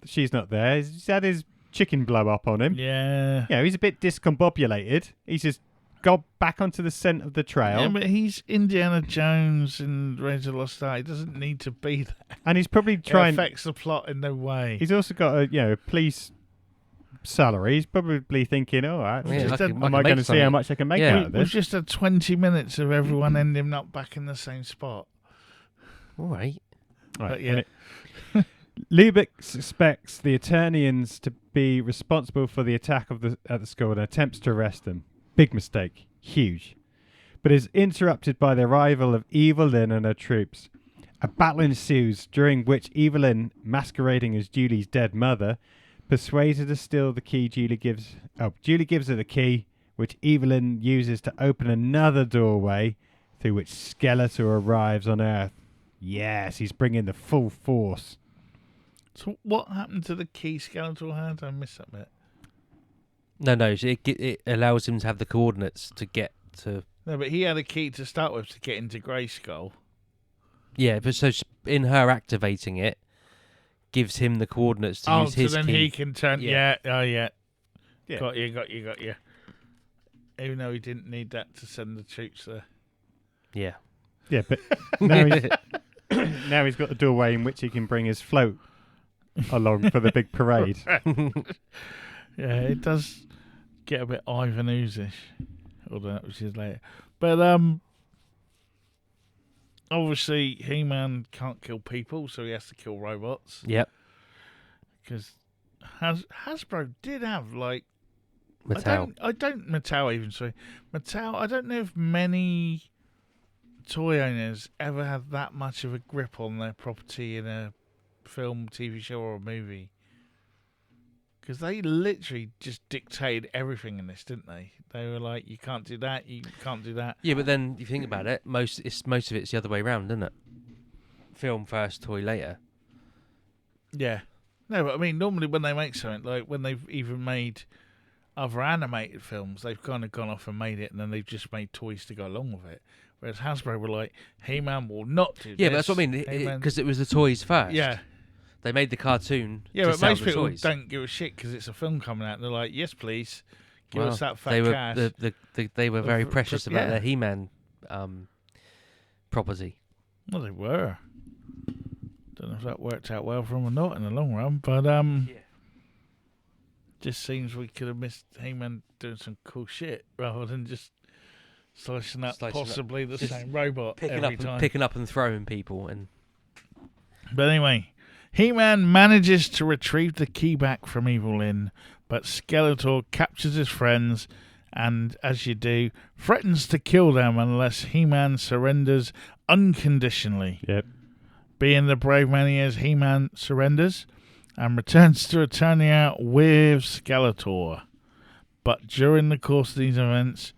she's not there. He's had his chicken blow up on him. Yeah. He's a bit discombobulated. He's just got back onto the scent of the trail. Yeah, but he's Indiana Jones in Raiders of the Lost Ark. He doesn't need to be there. And he's probably It trying. affects the plot in no way. He's also got a police salary. He's probably thinking, all right, Yeah, just I a- can- am I I can going to make see how something. much I can make Yeah. out of We've this? just had 20 minutes of everyone ending up back in the same spot. All right. Right, But yeah. Lubick suspects the Eternians to be responsible for the attack at the school and attempts to arrest them. Big mistake. Huge. But is interrupted by the arrival of Evelyn and her troops. A battle ensues, during which Evelyn, masquerading as Julie's dead mother, persuades her to steal the key Julie gives her the key, which Evelyn uses to open another doorway through which Skeletor arrives on Earth. Yes, he's bringing the full force. So what happened to the key Skeletor had? I missed that bit. No, so it allows him to have the coordinates to get to... No, but he had a key to start with to get into Grayskull. Yeah, but so in her activating it, gives him the coordinates to use his so then key. he can turn... Yeah. Yeah. Yeah. Got you. Even though he didn't need that to send the troops there. Yeah. Yeah, but now he's got the doorway in which he can bring his float along for the big parade. Yeah, it does get a bit Ivan Ooze-ish. Although that was just later. But obviously He-Man can't kill people, so he has to kill robots. Yep. Because Hasbro did have like Mattel. Mattel, I don't know if many toy owners ever had that much of a grip on their property in a film, TV show, or a movie. Because they literally just dictated everything in this, didn't they? They were like, you can't do that, you can't do that. Yeah, but then you think about it, most of it's the other way around, isn't it? Film first, toy later. Yeah. No, but I mean, normally when they make something, like when they've even made other animated films, they've kind of gone off and made it, and then they've just made toys to go along with it. Whereas Hasbro were like, He-Man will not do this. Yeah, but that's what I mean, He-Man- because it was the toys first. Yeah. They made the cartoon Yeah, to but sell most the people toys. don't give a shit because it's a film coming out. And they're like, yes, please, give Well, us that fat they were cash. they were very precious about yeah. their He-Man property. Well, they were. Don't know if that worked out well for them or not in the long run, but just seems we could have missed He-Man doing some cool shit rather than just slicing up possibly the Just same robot every time. Picking up and throwing people, and But anyway, He-Man manages to retrieve the key back from Evelyn, but Skeletor captures his friends and, as you do, threatens to kill them unless He-Man surrenders unconditionally. Yep. Being the brave man he is, He-Man surrenders and returns to Eternia with Skeletor. But during the course of these events,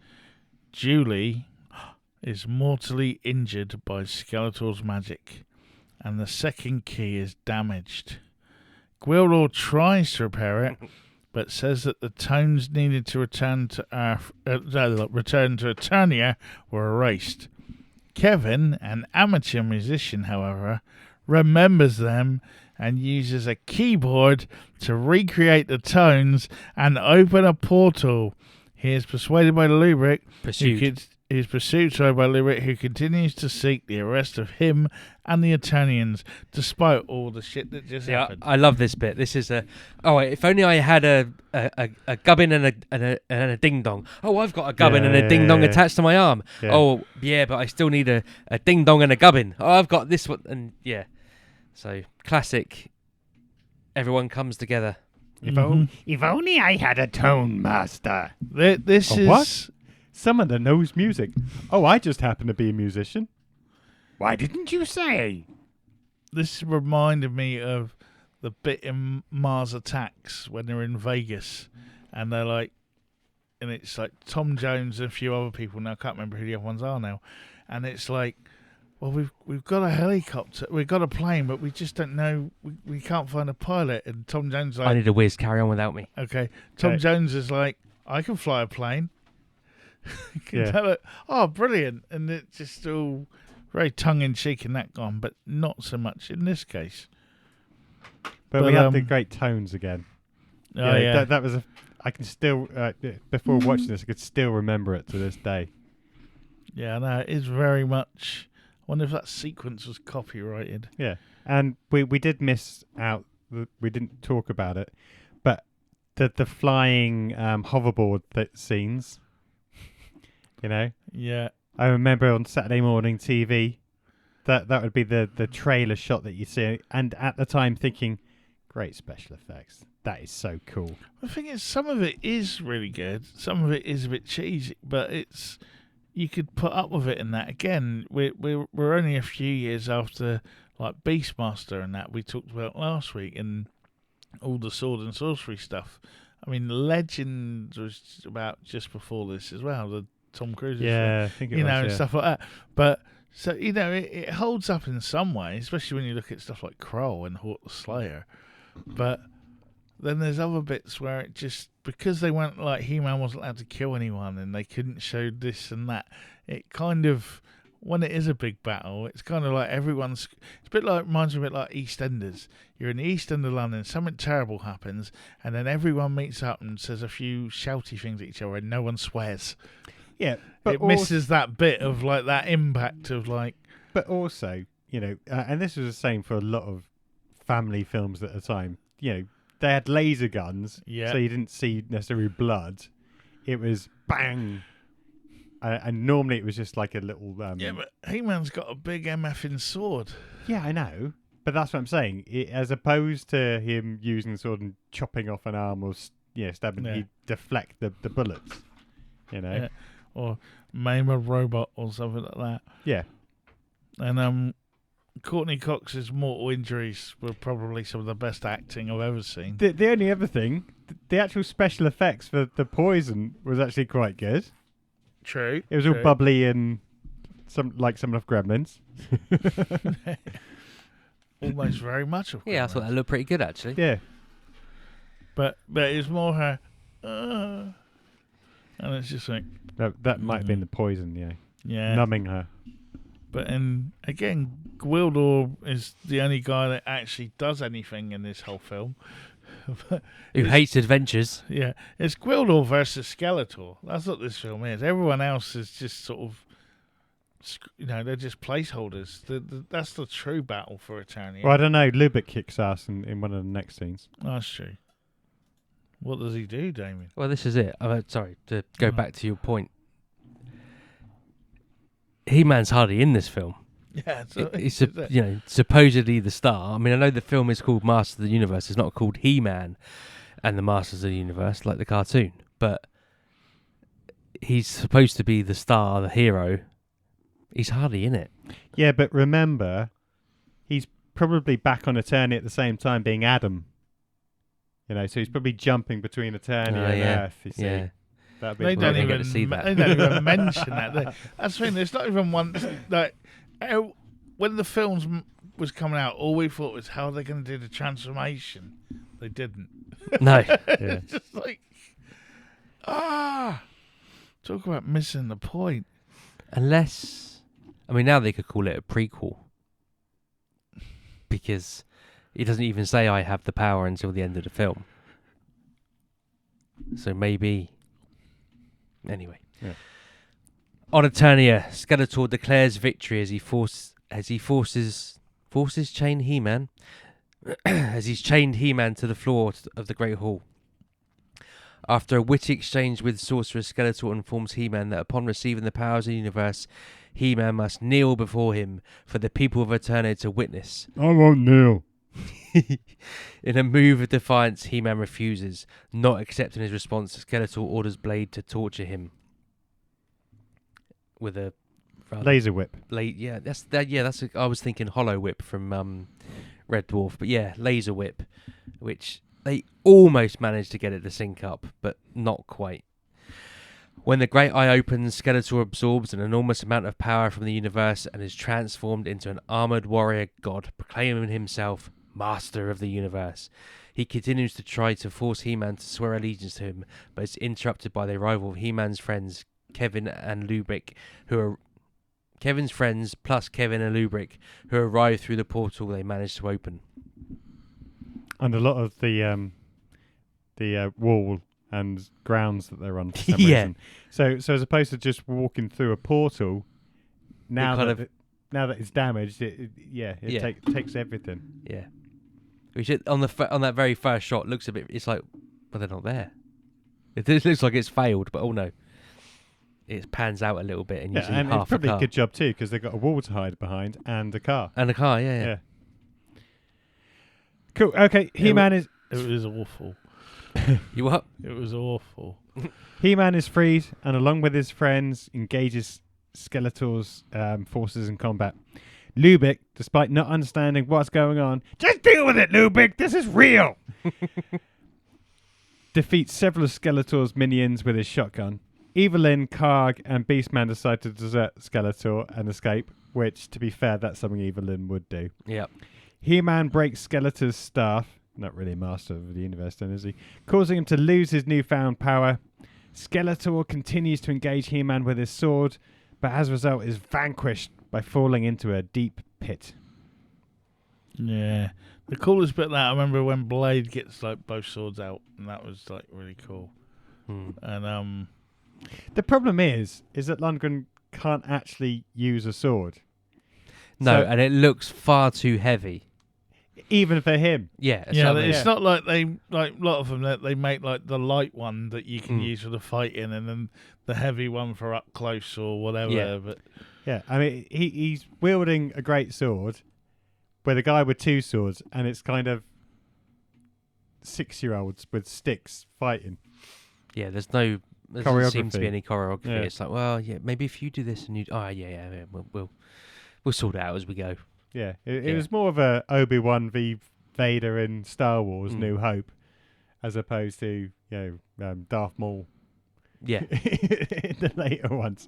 Julie is mortally injured by Skeletor's magic, and the second key is damaged. Gwildor tries to repair it, but says that the tones needed to return to Eternia were erased. Kevin, an amateur musician, however, remembers them and uses a keyboard to recreate the tones and open a portal. He is persuaded by Lubric, he is pursued by Lubric, who continues to seek the arrest of him and the Eternians, despite all the shit that just happened. I love this bit. This is if only I had a gubbin and a ding dong. Oh, I've got a gubbin and a ding dong attached to my arm. Yeah. Oh, yeah, but I still need a ding dong and a gubbin. Oh, I've got this one, and yeah. So classic. Everyone comes together. If only I had a tone master. This is what? Someone that knows music. Oh, I just happen to be a musician. Why didn't you say? This reminded me of the bit in Mars Attacks when they're in Vegas, and they're like, and it's like Tom Jones and a few other people. Now I can't remember who the other ones are now, and it's like, well, we've got a helicopter, we've got a plane, but we just don't know. We can't find a pilot. And Tom Jones is like, I need a whiz. Carry on without me. Okay, Tom Jones is like, I can fly a plane. Tell it, oh, brilliant, and it's just all very tongue-in-cheek in that one, but not so much in this case. But we had the great tones again. Oh, yeah. That was I can still, before watching this, I could still remember it to this day. Yeah, no, it is very much. I wonder if that sequence was copyrighted. Yeah, and we did miss out. We didn't talk about it, but the flying hoverboard scenes. You know. Yeah. I remember on Saturday morning TV, that would be the trailer shot that you see, and at the time thinking, great special effects. That is so cool. The thing is, some of it is really good. Some of it is a bit cheesy, but you could put up with it in that. Again, we're only a few years after like Beastmaster and that we talked about last week, and all the sword and sorcery stuff. I mean, Legend was about just before this as well. The Tom Cruise, I think it was, and stuff like that. But so it holds up in some way, especially when you look at stuff like Kroll and Hawk the Slayer. But then there's other bits where it just, because they weren't like, He-Man wasn't allowed to kill anyone and they couldn't show this and that, it kind of, when it is a big battle, it's kind of like it's a bit like, reminds me a bit like EastEnders. You're in the East End of London, something terrible happens, and then everyone meets up and says a few shouty things at each other and no one swears. Yeah, but it misses that bit of like that impact of like. But also, and this was the same for a lot of family films at the time. They had laser guns, so you didn't see necessarily blood. It was bang, and normally it was just like a little. Yeah, but He-Man's got a big MFing sword. Yeah, I know, but that's what I'm saying. As opposed to him using the sword and chopping off an arm or stabbing, he'd deflect the bullets. Yeah. Or maim a robot or something like that. Yeah. And Courtney Cox's mortal injuries were probably some of the best acting I've ever seen. The only other thing, the actual special effects for the poison was actually quite good. True. It was all bubbly and some of Gremlins. Almost very much of Gremlins. Yeah, I thought that looked pretty good actually. Yeah. But it was more her... and it's just like... That might have been the poison, Yeah. numbing her. But again, Gwildor is the only guy that actually does anything in this whole film. Who hates adventures. Yeah, it's Gwildor versus Skeletor. That's what this film is. Everyone else is just sort of, they're just placeholders. That's the true battle for Eternia. Well, I don't know. Lubric kicks ass in one of the next scenes. That's true. What does he do, Damien? Well, this is it. Sorry, to go back to your point. He-Man's hardly in this film. Yeah, He's supposedly the star. I mean, I know the film is called Masters of the Universe. It's not called He-Man and the Masters of the Universe like the cartoon. But he's supposed to be the star, the hero. He's hardly in it. Yeah, but remember, he's probably back on Eternia at the same time being Adam. So he's probably jumping between Eternia and Earth, you see. Yeah. They don't even mention that. That's the thing. There's not even one. Like, when the films was coming out, all we thought was, how are they going to do the transformation? They didn't. No. It's just like, talk about missing the point. Unless, now they could call it a prequel. Because, He doesn't even say I have the power until the end of the film. So maybe. Anyway. Yeah. On Eternia, Skeletor declares victory as he forces chain He-Man as he's chained He-Man to the floor of the Great Hall. After a witty exchange with Sorcerer, Skeletor informs He-Man that upon receiving the powers of the universe, He-Man must kneel before him for the people of Eternia to witness. I won't kneel. In a move of defiance, He-Man refuses. Not accepting his response, Skeletor orders Blade to torture him with a Laser whip. I was thinking Hollow Whip from Red Dwarf, but yeah, Laser Whip, which they almost managed to get it to sync up, but not quite. When the Great Eye opens, Skeletor absorbs an enormous amount of power from the universe and is transformed into an armored warrior god, proclaiming himself Master of the Universe. He continues to try to force He-Man to swear allegiance to him, but is interrupted by the arrival of He-Man's friends, Kevin and Lubric, Kevin's friends plus Kevin and Lubric, who arrive through the portal they managed to open. And a lot of the wall and grounds that they're on for some Yeah. reason. So as opposed to just walking through a portal, now that it's damaged, it takes everything. Yeah. Which on that very first shot looks a bit. It's like, well, they're not there. It looks like it's failed, but oh no, it pans out a little bit and you see and half it's probably a car. a good job too because they've got a wall to hide behind and a car. And a car, yeah. Cool. Okay, He-Man is It was awful. You what? It was awful. He-Man is freed and along with his friends engages Skeletor's forces in combat. Lubick, despite not understanding what's going on, just deal with it, Lubick. This is real. Defeats several of Skeletor's minions with his shotgun. Evelyn, Karg, and Beastman decide to desert Skeletor and escape, which, to be fair, that's something Evelyn would do. Yep. He-Man breaks Skeletor's staff, not really master of the universe then, is he? Causing him to lose his newfound power. Skeletor continues to engage He-Man with his sword, but as a result is vanquished by falling into a deep pit. Yeah. The coolest bit of that, I remember when Blade gets like both swords out, and that was like really cool. And The problem is that Lundgren can't actually use a sword. No, So- and it looks far too heavy. Even for him. Yeah. yeah, so- it's not like they like a lot of them that they make like the light one that you can Mm. use for the fighting, and then the heavy one for up close or whatever. Yeah. But Yeah, I mean, he's wielding a great sword with a guy with two swords, and it's kind of 6-year-olds with sticks fighting. Yeah, there doesn't seem to be Choreography. any choreography. Yeah. It's like, well, yeah, maybe if you do this and you, yeah, we'll sort it out as we go. Yeah, it Yeah. was more of a Obi-Wan v Vader in Star Wars: Mm. New Hope, as opposed to Darth Maul Yeah, in the later ones.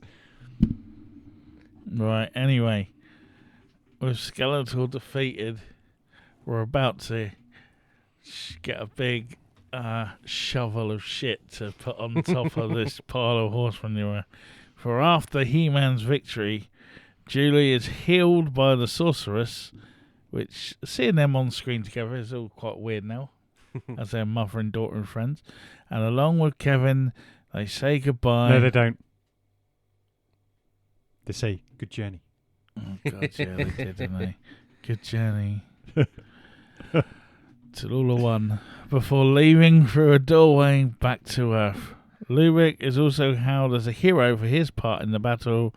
right, anyway, with Skeletor defeated, we're about to get a big shovel of shit to put on top of this pile of horse manure. For after He-Man's victory, Julie is healed by the sorceress, which seeing them on screen together is all quite weird now, as their mother and daughter and friends. And along with Kevin, they say goodbye. No, they don't. They say, "Good journey." Oh, God, yeah, they did, didn't they? Good journey. Till all are one. Before leaving through a doorway back to Earth. Lubick is also hailed as a hero for his part in the battle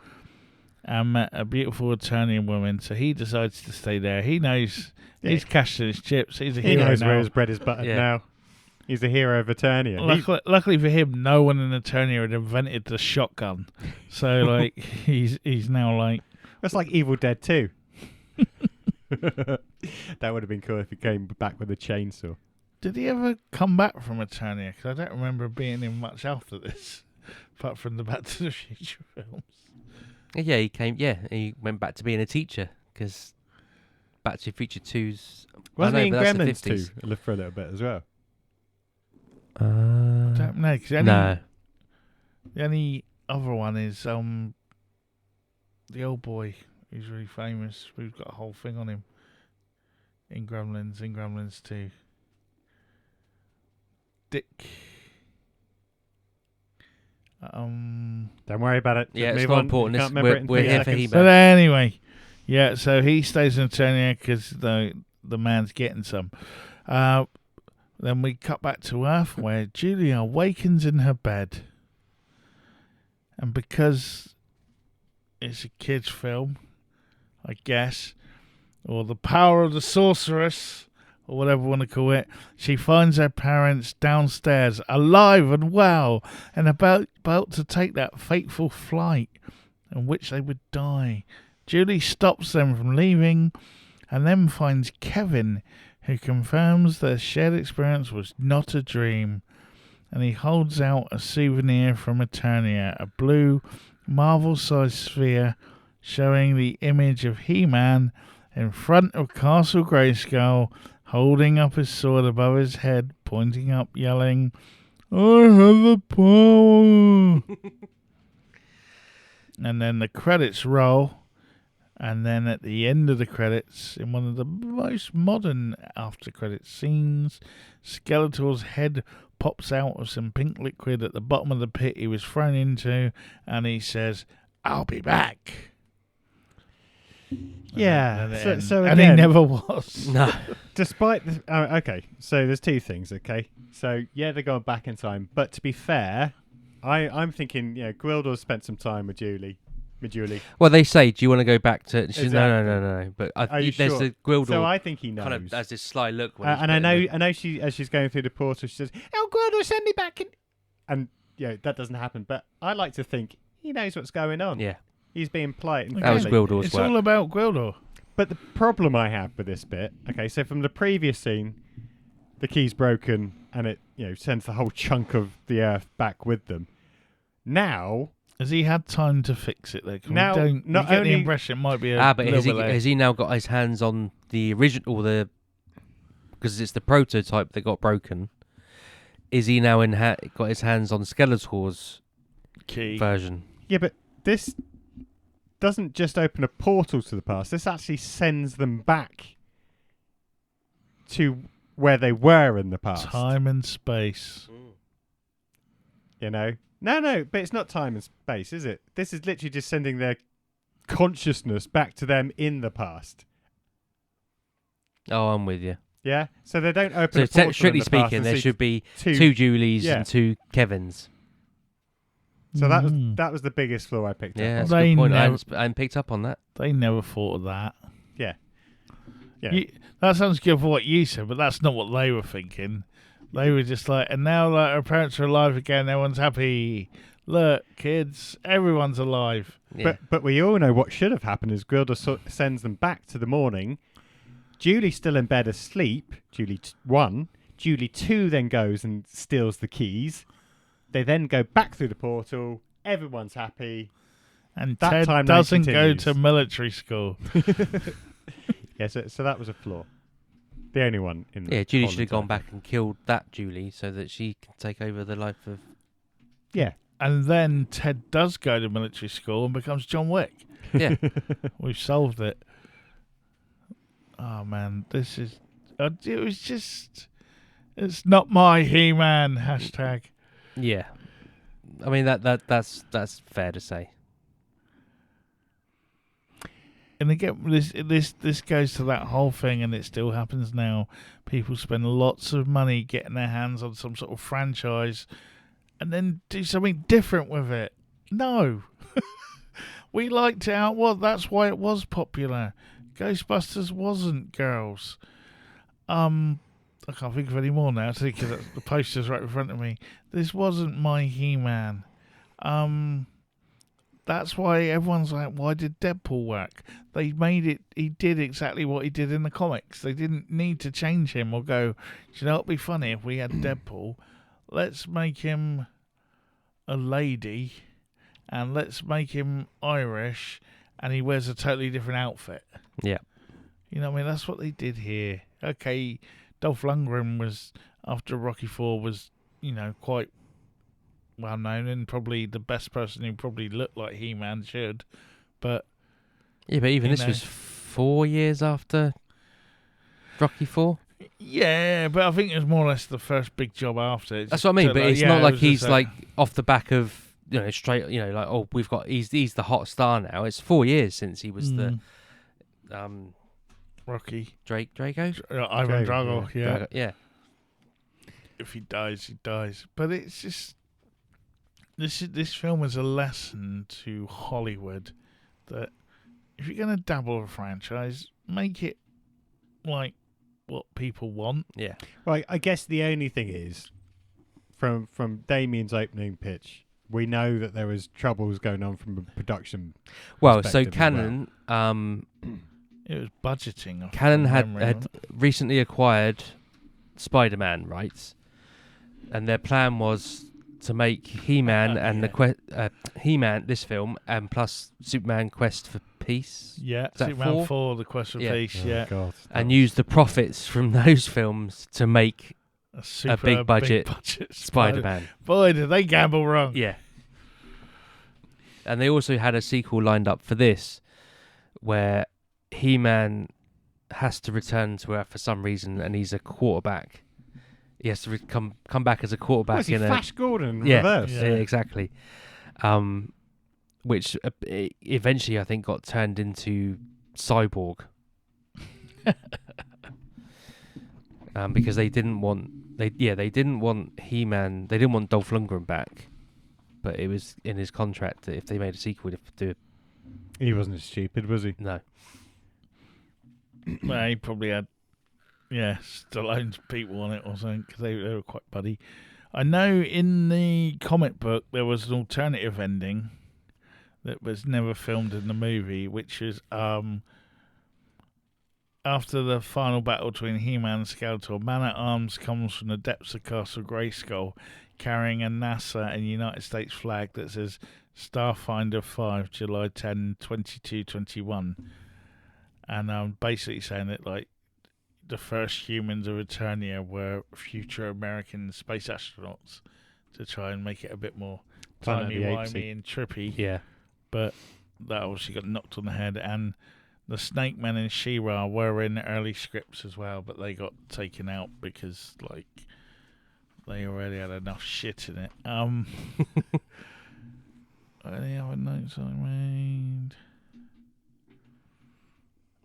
and met a beautiful Eternian woman, so he decides to stay there. He knows he's cashed in his chips. He's a He hero knows now. where his bread is buttered Yeah. now. He's the hero of Eternia. Luckily for him, no one in Eternia had invented the shotgun. So, like, he's now like... That's like Evil Dead 2. That would have been cool if he came back with a chainsaw. Did he ever come back from Eternia? Because I don't remember being in much after this, apart from the Back to the Future films. yeah. He went back to being a teacher because Back to the Future 2's. Wasn't he in but that's the Gremlins 50s. 2 for a little bit as well? I don't know. 'Cause No. the only other one is the old boy who's really famous. We've got a whole thing on him. in Gremlins 2. Dick. Don't worry about it. Just Yeah, it's move not on. important. You can't This- remember it in we're 3 here for seconds. He-Man. But anyway, yeah, so he stays in Eternia because the man's getting some. Then we cut back to Earth where Julie awakens in her bed. And because it's a kid's film, I guess, or the power of the sorceress, or whatever you want to call it, she finds her parents downstairs, alive and well, and about to take that fateful flight in which they would die. Julie stops them from leaving and then finds Kevin, who confirms their shared experience was not a dream. And he holds out a souvenir from Eternia, a blue Marvel-sized sphere showing the image of He-Man in front of Castle Grayskull, holding up his sword above his head, pointing up, yelling, "I have the power!" And then the credits roll. And then at the end of the credits, in one of the most modern after credits scenes, Skeletor's head pops out of some pink liquid at the bottom of the pit he was thrown into, and he says, "I'll be back." Yeah. So and he again, never was. No. despite the, okay, so there's 2 things. Okay, so yeah, they're going back in time, but to be fair, I'm thinking, Gwildor spent some time with Julie. Well, they say, "Do you want to go back to?" She says, Exactly. No. But Are you there's sure? the Gwildor So I think he knows. kind of has this sly look. When And I know she, as she's going through the portal, she says, "Oh, Gwildor, send me back." And that doesn't happen. But I like to think he knows what's going on. Yeah. He's being polite and That was friendly. Gwildor's It's work. all about Gwildor. But the problem I have with this bit, okay, so from the previous scene, the key's broken and it, sends the whole chunk of the Earth back with them. Now, Has he had time to fix it? Though? Now, we not get only- the impression it might be a But little has bit late. he now got his hands on the original, because it's the prototype that got broken? Is he now got his hands on Skeletor's key? version? yeah, but this doesn't just open a portal to the past. This actually sends them back to where they were in the past. Time and space. No, but it's not time and space, is it? This is literally just sending their consciousness back to them in the past. Oh, I'm with you. Yeah? So they don't open So a portal strictly in the past speaking, and there see should be 2. 2 Julies Yeah. and 2 Kevins. So that was the biggest flaw I picked Yeah, up that's on. a They good point. I never- hadn't picked up on that. They never thought of that. Yeah. That sounds good for what you said, but that's not what they were thinking. They were just like, and now like our parents are alive again, everyone's happy. Look, kids, everyone's alive. Yeah. But we all know what should have happened is Gwildor sends them back to the morning. Julie's still in bed asleep. Julie 1. Julie 2 then goes and steals the keys. They then go back through the portal. Everyone's happy. And That Ted timeline doesn't go continues. to military school. Yeah, so that was a flaw. The only one in the Yeah, Julie whole should have gone entire back and killed that Julie so that she can take over the life of. thing. Yeah. And then Ted does go to military school and becomes John Wick. Yeah. We've solved it. Oh man, this is. It was just. It's not my He-Man hashtag. Yeah. I mean that's fair to say. And again, this goes to that whole thing, and it still happens now. People spend lots of money getting their hands on some sort of franchise, and then do something different with it. No, we liked it out. Well, that's why it was popular. Ghostbusters wasn't, girls. I can't think of any more now. Because the poster's right in front of me. This wasn't my He-Man. That's why everyone's like, why did Deadpool work? They made it, he did exactly what he did in the comics. They didn't need to change him or go, you know, it'd be funny if we had Deadpool. Let's make him a lady and let's make him Irish and he wears a totally different outfit. Yeah. You know what I mean? That's what they did here. Okay, Dolph Lundgren was, after Rocky IV, was, quite well known and probably the best person who probably looked like He-Man should. But Yeah, but even You this know. was 4 years after Rocky 4. Yeah, but I think it was more or less the first big job after. It That's what I mean. just, But it's yeah, not it like was he's just, like off the back of straight. Like we've got he's the hot star now. It's 4 years since he was the Rocky. Drago. Ivan Drago, yeah. Drago, yeah. If he dies, he dies. But it's just this film is a lesson to Hollywood that if you're going to dabble a franchise, make it like what people want. Yeah. Well, I guess the only thing is, from Damien's opening pitch, we know that there was troubles going on from a production. Well, so perspective as well. Canon, It was budgeting. Canon from had memory. recently acquired Spider-Man rights, and their plan was to make He-Man and the He-Man this film, and plus Superman Quest for Peace. Yeah, Is that Superman 4? 4, The Quest for Yeah. Peace, Oh, yeah. God, And use the profits from those films to make Super big budget budget Spider-Man. Boy, did they gamble wrong. Yeah. And they also had a sequel lined up for this, where He-Man has to return to Earth for some reason, and he's a quarterback. He has to come back as a quarterback Was he in Flash Gordon in yeah, reverse? yeah, exactly. Which eventually I think got turned into Cyborg. Because they didn't want He-Man. They didn't want Dolph Lundgren back, but it was in his contract that if they made a sequel, they'd have to do it. He wasn't as stupid, was he? No. Well, he probably had, Stallone's people on it or something, because they were quite buddy. I know in the comic book there was an alternative ending that was never filmed in the movie, which is after the final battle between He-Man and Skeletor, Man-at-Arms comes from the depths of Castle Grayskull carrying a NASA and United States flag that says Starfinder 5, July 10, 2221. And basically saying that, like, the first humans of Eternia were future American space astronauts to try and make it a bit more Planet of the Apes-y. timey-wimey and trippy. Yeah. But that obviously got knocked on the head. And the Snake Man and She-Ra were in early scripts as well, but they got taken out because, like, they already had enough shit in it. Any other notes I made?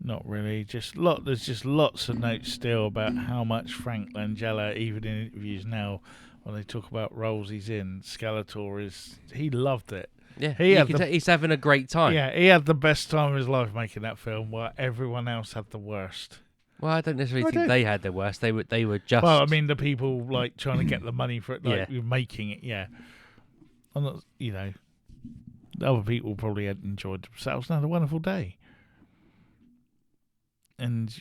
Not really. There's just lots of notes still about how much Frank Langella, even in interviews now, when they talk about roles he's in, Skeletor he loved it. Yeah. He's having a great time. Yeah, he had the best time of his life making that film, while everyone else had the worst. Well, I don't necessarily think they had the worst. They were just. Well, I mean, the people like trying to get the money for it, like making it. Yeah, I'm not. The other people probably had enjoyed themselves and had a wonderful day. And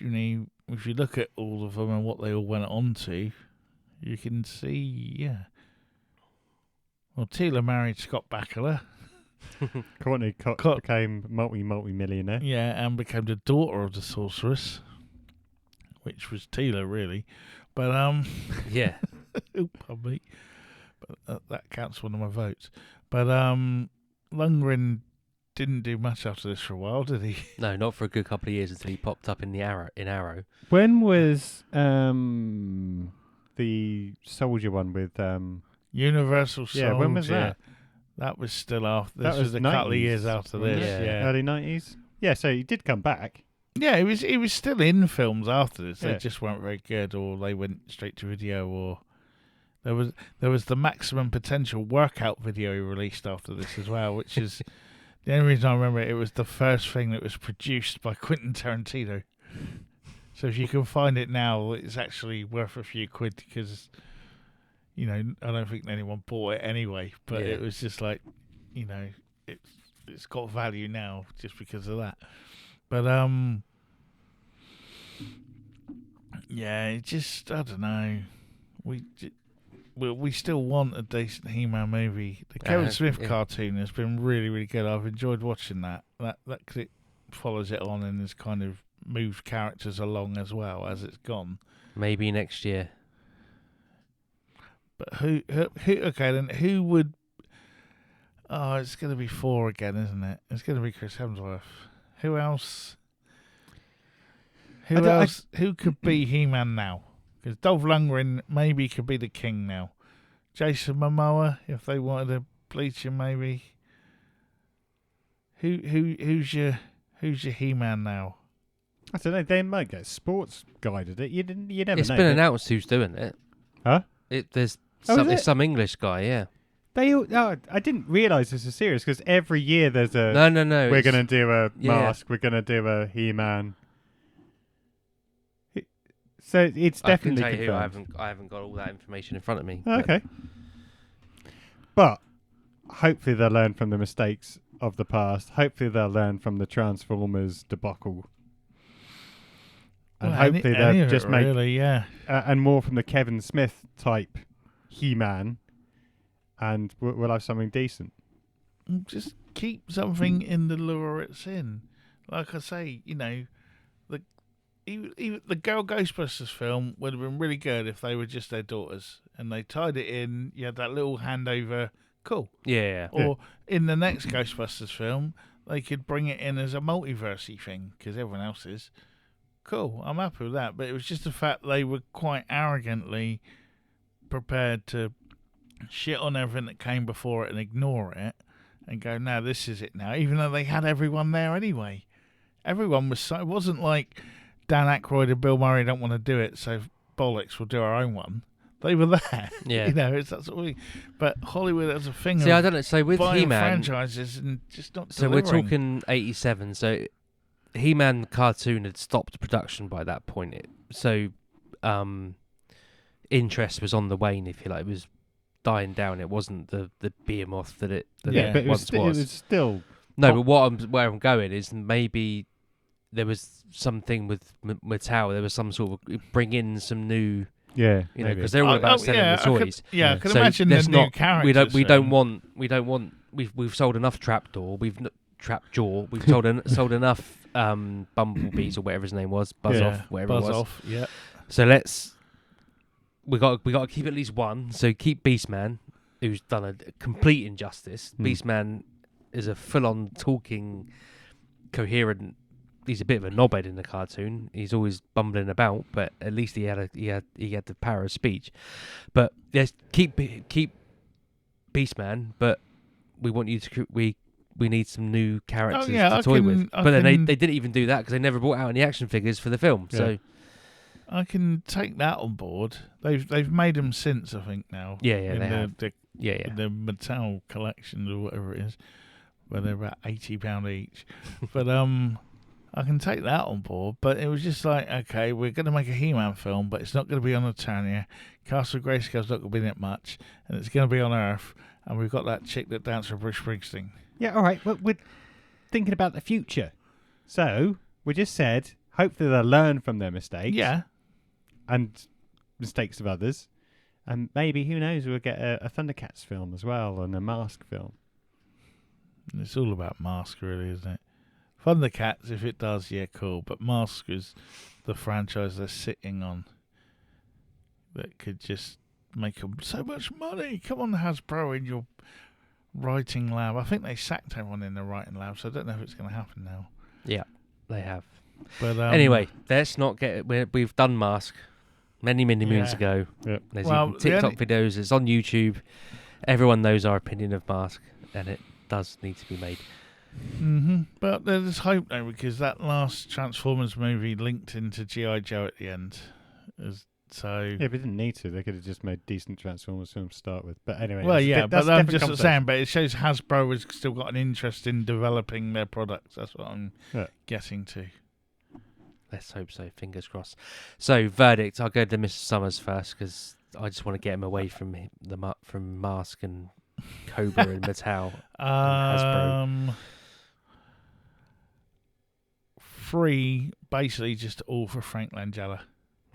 if you look at all of them and what they all went on to, you can see, Well, Teela married Scott Bakula. Courtney Cox became multi-millionaire. Yeah, and became the daughter of the sorceress, which was Teela, really. But yeah. Pardon me. But that counts one of my votes. But Lundgren didn't do much after this for a while, did he? No, not for a good couple of years until he popped up in Arrow. When was the soldier one with Universal Soldier? Yeah, when was that? That was still after. That This was a 90s, couple of years after this. Yeah. Yeah, early 90s? Yeah, so he did come back. yeah. He was still in films after this. They Yeah. just weren't very good, or they went straight to video, or there was the Maximum Potential workout video he released after this as well, which is the only reason I remember it was the first thing that was produced by Quentin Tarantino. So if you can find it now, it's actually worth a few quid because, I don't think anyone bought it anyway. But Yeah. it was just like, it's got value now just because of that. But it just I don't know. We still want a decent He-Man movie. The Kevin Smith cartoon has been really, really good. I've enjoyed watching that. That 'cause it follows it on and has kind of moved characters along as well as it's gone. Maybe next year. But who? Okay, then who would? Oh, it's going to be 4 again, isn't it? It's going to be Chris Hemsworth. Who else? Who else? Who could be He-Man now? Because Dolph Lundgren maybe could be the king now. Jason Momoa, if they wanted to bleach him, maybe. Who's your He-Man now? I don't know. They might get sports guided it. You never It's know. been announced who's doing it. Huh? There's Oh, is it's it? some English guy, yeah. I didn't realise this was serious because every year there's a. No. We're it's- going to do a yeah. mask. We're going to do a He-Man. So it's I can definitely tell you who. confirmed. I haven't got all that information in front of me. Okay. But hopefully they'll learn from the mistakes of the past. Hopefully they'll learn from the Transformers debacle. And Well, hopefully any they'll of just it, make really, yeah. and more from the Kevin Smith type He-Man, and we'll have something decent. Just keep something in the lure it's in. Like I say, even the Girl Ghostbusters film would have been really good if they were just their daughters and they tied it in. You had that little handover, cool. Yeah. Or in the next Ghostbusters film, they could bring it in as a multiversey thing because everyone else is. Cool, I'm happy with that. But it was just the fact they were quite arrogantly prepared to shit on everything that came before it and ignore it and go, no, this is it now, even though they had everyone there anyway. Everyone was so. It wasn't like Dan Aykroyd and Bill Murray don't want to do it, so bollocks, we'll do our own one. They were there. Yeah. It's that sort of thing. But Hollywood has a thing See, I of don't know. So with buying He-Man, franchises and just not so delivering. we're talking 87. So He-Man cartoon had stopped production by that point. Interest was on the wane, if you like. It was dying down. It wasn't the behemoth that it But it it once was still. No, but where I'm going is maybe there was something with Mattel. There was some sort of bring in some new, Yeah, you know, because they're all about selling the toys. I could So imagine let's the new not- characters. We don't want. We've sold enough Trapdoor. Trapjaw. We've sold enough Bumblebees or whatever his name was. Buzz off, whatever Buzz it was. off, yeah. So we got to keep at least one. So keep Beastman, who's done a complete injustice. Beastman is a full-on talking, coherent. He's a bit of a knobhead in the cartoon. He's always bumbling about, but at least he had the power of speech. But yes, keep Beastman, but we want you to we need some new characters to toy with. But then they didn't even do that because they never brought out any action figures for the film. Yeah. So I can take that on board. They've made them since, I think, now. yeah, in they have. the Mattel collections or whatever it is, where they're about £80 each. But I can take that on board. But it was just like, okay, we're going to make a He-Man film, but it's not going to be on Eternia. Castle Grayskull's not going to be in it much, and it's going to be on Earth. And we've got that chick that danced for Bruce Springsteen. Yeah, all right. Well, we're thinking about the future, so we just said hopefully they'll learn from their mistakes. Yeah. And mistakes of others, and maybe who knows, we'll get a Thundercats film as well and a Mask film. It's all about Mask, really, isn't it? Thundercats, if it does, yeah, cool. But Mask is the franchise they're sitting on that could just make them so much money. Come on, Hasbro, in your writing lab. I think they sacked everyone in the writing lab, so I don't know if it's going to happen now. Yeah, they have. But Anyway, let's not get. We've done Mask many moons ago. Yep. There's Well, even TikTok videos. It's on YouTube. Everyone knows our opinion of Mask, and it does need to be made. But there's hope though, because that last Transformers movie linked into G.I. Joe at the end. So Yeah, but they didn't need to. They could have just made decent Transformers films to start with. But anyway, well, yeah, that's but a I'm different just saying. But it shows Hasbro has still got an interest in developing their products. That's what I'm getting to. Let's hope so. Fingers crossed. So verdict. I'll go to Mr. Summers first because I just want to get him away from from Mask and Cobra and Mattel. And Hasbro. 3, basically just all for Frank Langella.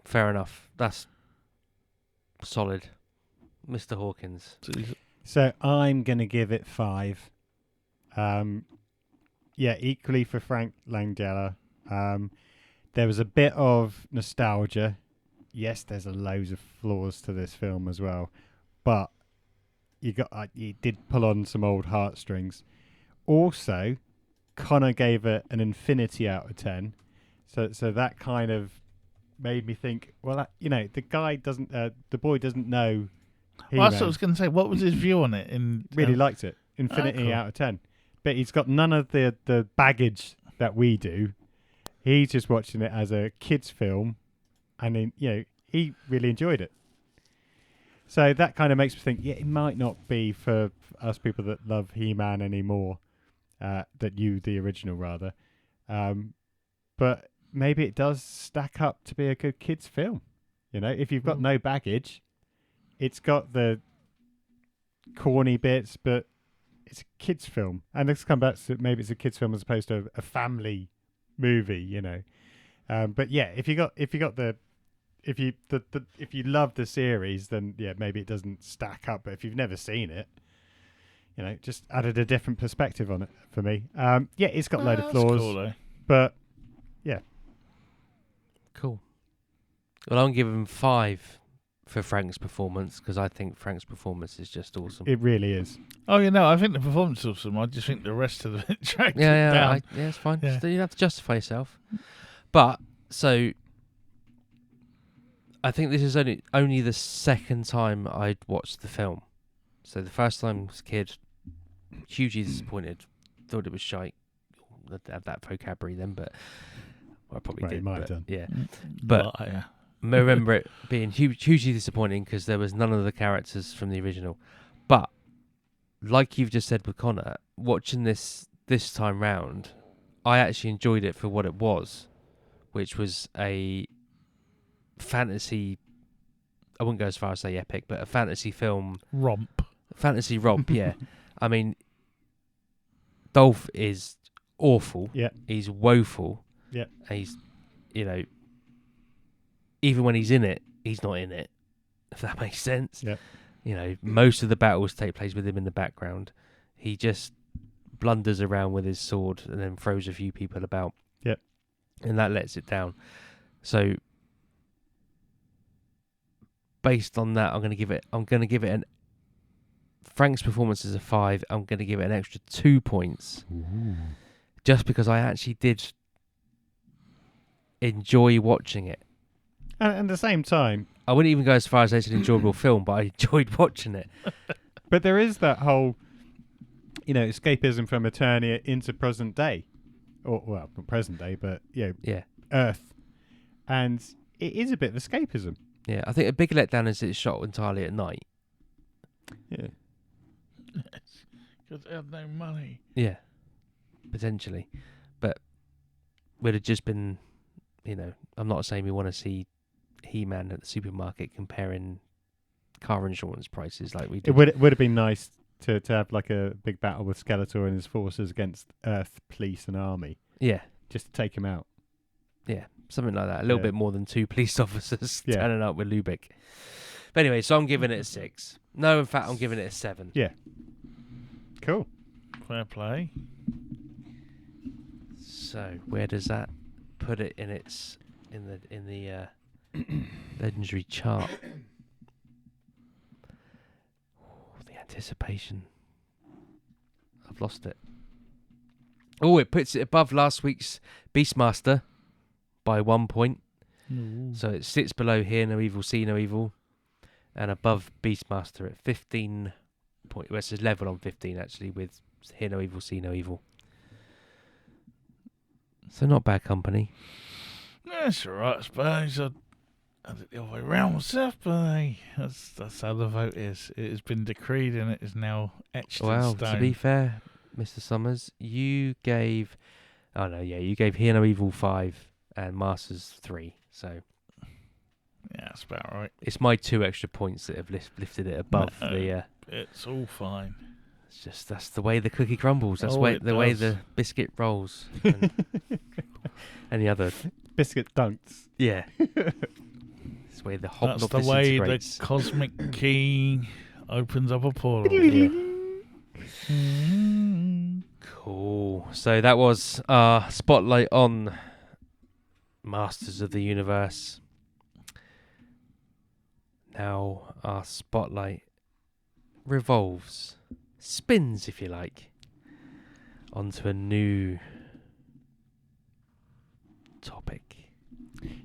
Fair enough. That's solid, Mr. Hawkins. So I'm going to give it 5. Yeah, equally for Frank Langella. There was a bit of nostalgia. Yes, there's loads of flaws to this film as well, but you did pull on some old heartstrings. Also, Connor gave it an infinity out of 10. So that kind of made me think. Well, the boy doesn't know. Well, that's what I was going to say. What was his view on it? Really liked it. Infinity cool. out of 10. But he's got none of the baggage that we do. He's just watching it as a kids' film, and he really enjoyed it. So that kind of makes me think, it might not be for us people that love He-Man anymore, the original rather, but maybe it does stack up to be a good kids' film. If you've got no baggage, it's got the corny bits, but it's a kids' film, and let's come back to maybe it's a kids' film as opposed to a family movie. But yeah, if you love the series, then maybe it doesn't stack up. But if you've never seen it, just added a different perspective on it for me. It's got a load of flaws, cool, but yeah, Cool. Well, I'm giving 5 for Frank's performance because I think Frank's performance is just awesome. it really is. Oh, I think the performance is awesome. I just think the rest of it drags it Yeah, down. it's fine. Yeah. So you have to justify yourself. But so I think this is only the second time I'd watched the film. So the first time as a kid, hugely disappointed, thought it was shite. I'd have that vocabulary then, but I probably Right, you did. might have but done. Yeah, but yeah. I remember it being hugely disappointing because there was none of the characters from the original. But like you've just said with Connor, watching this time round, I actually enjoyed it for what it was, which was a fantasy. I wouldn't go as far as say epic, but a fantasy film, fantasy romp. Yeah, I mean, Dolph is awful. Yeah, he's woeful. Yeah, and he's, even when he's in it, he's not in it. If that makes sense. Yeah. Most of the battles take place with him in the background. He just blunders around with his sword and then throws a few people about. Yep. And that lets it down. So based on that, I'm going to give it an Frank's performance is a 5. I'm going to give it an extra 2 points. Ooh. Just because I actually did enjoy watching it. And at the same time, I wouldn't even go as far as it's an enjoyable film, but I enjoyed watching it. but there is that whole, escapism from Eternia into present day, or not present day, but Yeah. Earth, and it is a bit of escapism. Yeah, I think a big letdown is it's shot entirely at night. Yeah, Because they have no money. Yeah, potentially. But would have just been, I'm not saying we want to see He-Man at the supermarket comparing car insurance prices like we did. it would have been nice to have like a big battle with Skeletor and his forces against Earth police and army. Yeah, Just to take him out. yeah, something like that. A little Yeah. bit more than 2 police officers Yeah. turning up with Lubick. But anyway, so I'm giving it a 6. No, in fact, I'm giving it a 7. Yeah. Cool. Fair play. So where does that put it in the legendary chart? The anticipation. I've lost it. Oh, it puts it above last week's Beastmaster by 1 point. Ooh. So it sits below Hear No Evil, See No Evil, and above Beastmaster at 15 point. Well, it says level on 15 actually with Hear No Evil, See No Evil. So not bad company. That's all right, I suppose. I did it the other way around myself, but hey, that's how the vote is. It has been decreed and it is now etched in Well, stone. to be fair, Mr. Summers, you gave Hear No Evil 5 and Masters 3. So Yeah, that's about right. it's my 2 extra points that have lifted it above No. the. It's all fine. It's just that's the way the cookie crumbles. That's Oh, way it the way does. the biscuit rolls. And any other, Biscuit dunks. yeah. It's the way the hobnob That's the way disintegrates. the cosmic key opens up a portal. Yeah. Mm. Cool. So that was our spotlight on Masters of the Universe. Now our spotlight spins, if you like, onto a new topic.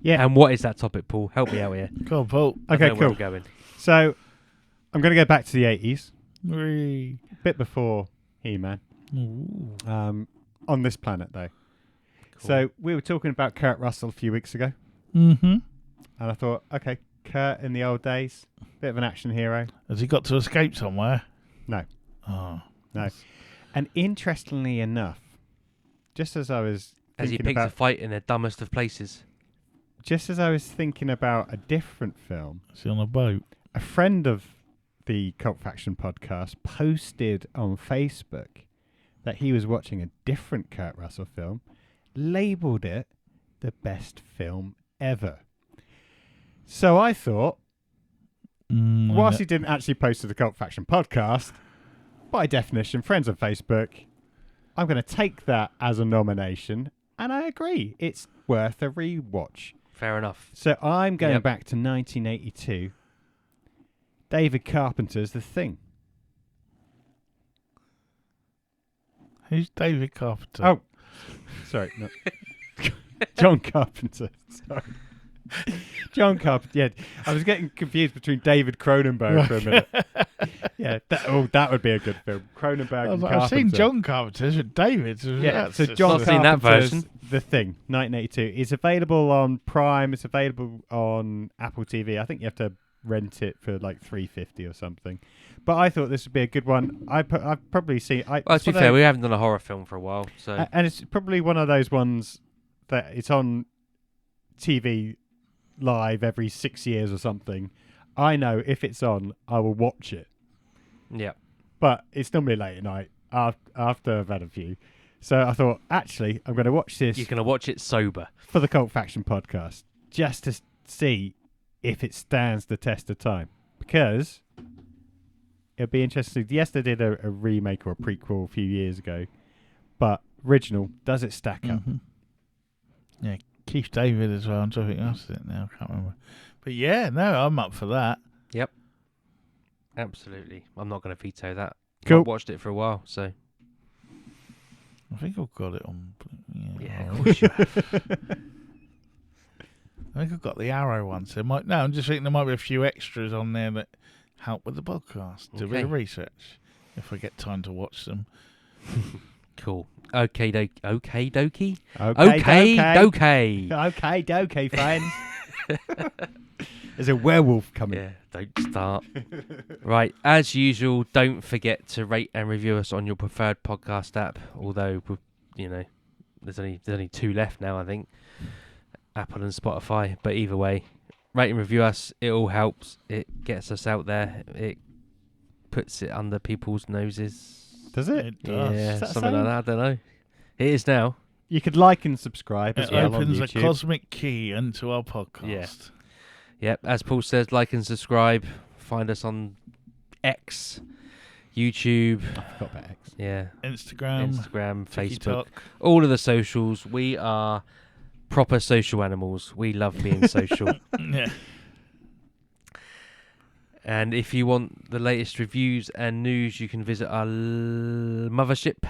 Yeah. And what is that topic, Paul? Help me out here. Go on, Paul. I Okay, don't know where cool. I'm going. So I'm going to go back to the 80s, Whee. a bit before He-Man. Ooh. On this planet, though. Cool. So we were talking about Kurt Russell a few weeks ago, Mm-hmm. and I thought, okay, Kurt in the old days, bit of an action hero. Has he got to escape somewhere? No. Oh. No. And interestingly enough, just as I was As he thinking picks a about, fight in the dumbest of places. just as I was thinking about a different film, Is he on a boat? a friend of the Cult Faction podcast posted on Facebook that he was watching a different Kurt Russell film, labelled it the best film ever. So I thought, whilst he didn't actually post to the Cult Faction podcast, by definition, friends on Facebook, I'm going to take that as a nomination, and I agree. It's worth a rewatch. Fair enough. So I'm going Yep. back to 1982. David Carpenter's The Thing. Who's David Carpenter? Oh, sorry. No. John Carpenter. Sorry. John Carpenter. Yeah, I was getting confused between David Cronenberg for a minute. Yeah, that would be a good film. Cronenberg and Carpenter. I've seen John Carpenter's with David. So Yeah, that's so just- John Not seen that Carpenter's version. The Thing, 1982. It's available on Prime. It's available on Apple TV. I think you have to rent it for like $3.50 or something. But I thought this would be a good one. I've probably seen. Well, it's to be one of fair, those- we haven't done a horror film for a while, so and it's probably one of those ones that it's on TV live every 6 years or something. I know if it's on, I will watch it. yeah. But it's normally late at night after I've had a few. So I thought, actually, I'm going to watch this You're going to watch it sober. for the Cult Faction podcast just to see if it stands the test of time. Because it'll be interesting. Yes, they did a remake or a prequel a few years ago. But original, does it stack up? Mhm. Yeah, Keith David as well. I'm trying to think else it now. I can't remember. But yeah, no, I'm up for that. Absolutely. I'm not going to veto that. Cool. I've watched it for a while, so I think I've got it on. yeah, of I course you have. think I've got the Arrow one. So I'm just thinking there might be a few extras on there that help with the podcast. Do a bit of Okay. research if I get time to watch them. Cool. Okay, dokie. Okay, Okay, dokey. dokey. Okay, dokey, friends. There's a werewolf coming. Yeah, don't start. Right, as usual, don't forget to rate and review us on your preferred podcast app. Although, there's only two left now, I think, Apple and Spotify. But either way, rate and review us. It all helps. It gets us out there. It puts it under people's noses. Does it? It does. Yeah, Is that a something like saying? that. I don't know. It is now. You could like and subscribe as It well on opens a YouTube. cosmic key into our podcast. Yep, as Paul says, like and subscribe. Find us on X, YouTube, I forgot about X. yeah, Instagram, Instagram, Facebook, TikTok. all of the socials. We are proper social animals. We love being social. Yeah. And if you want the latest reviews and news, you can visit our mothership.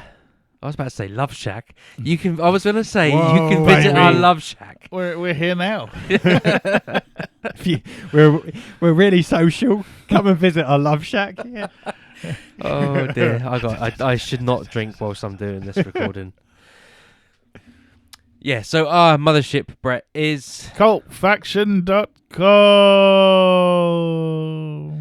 I was about to say Love Shack. You can. I was going to say you can Whoa, visit our baby. Love Shack. We're here now. We're really social. Come and visit our Love Shack. Yeah. Oh dear, I should not drink whilst I'm doing this recording. Yeah, so our mothership, Brett, is, Cultfaction.com.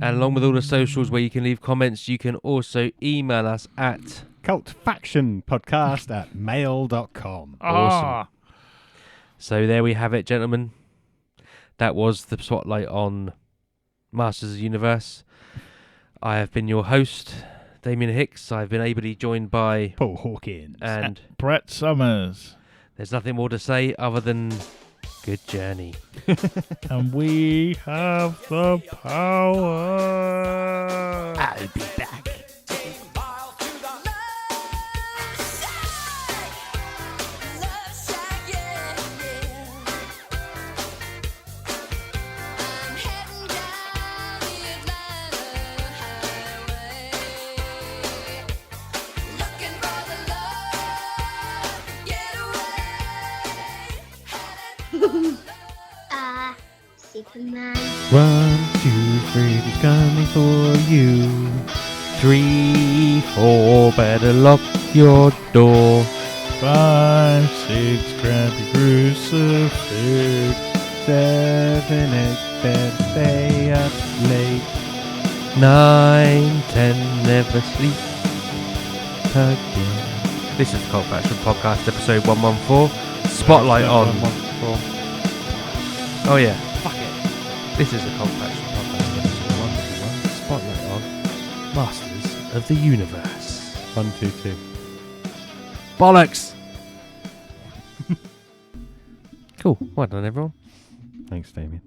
and along with all the socials where you can leave comments, you can also email us at cultfactionpodcast@mail.com. Ah, So there we have it, gentlemen. That was the spotlight on Masters of the Universe. I have been your host, Damien Hicks. I've been ably joined by, Paul Hawkins. and Brett Summers. there's nothing more to say other than good journey. And we have the power. I'll be back. Superman. 1, 2, 3, he's coming for you. 3, 4, better lock your door. 5, 6, crappy crucifix. 7, 8, better stay up late. 9, 10, never sleep again. This is the Cult Factory Podcast, episode 114. Spotlight on. Oh yeah, fuck it. This is the Cult Factory Podcast, episode 114. Spotlight on Masters of the Universe. 1, 2, 2. Bollocks! Cool, well done everyone. Thanks, Damien.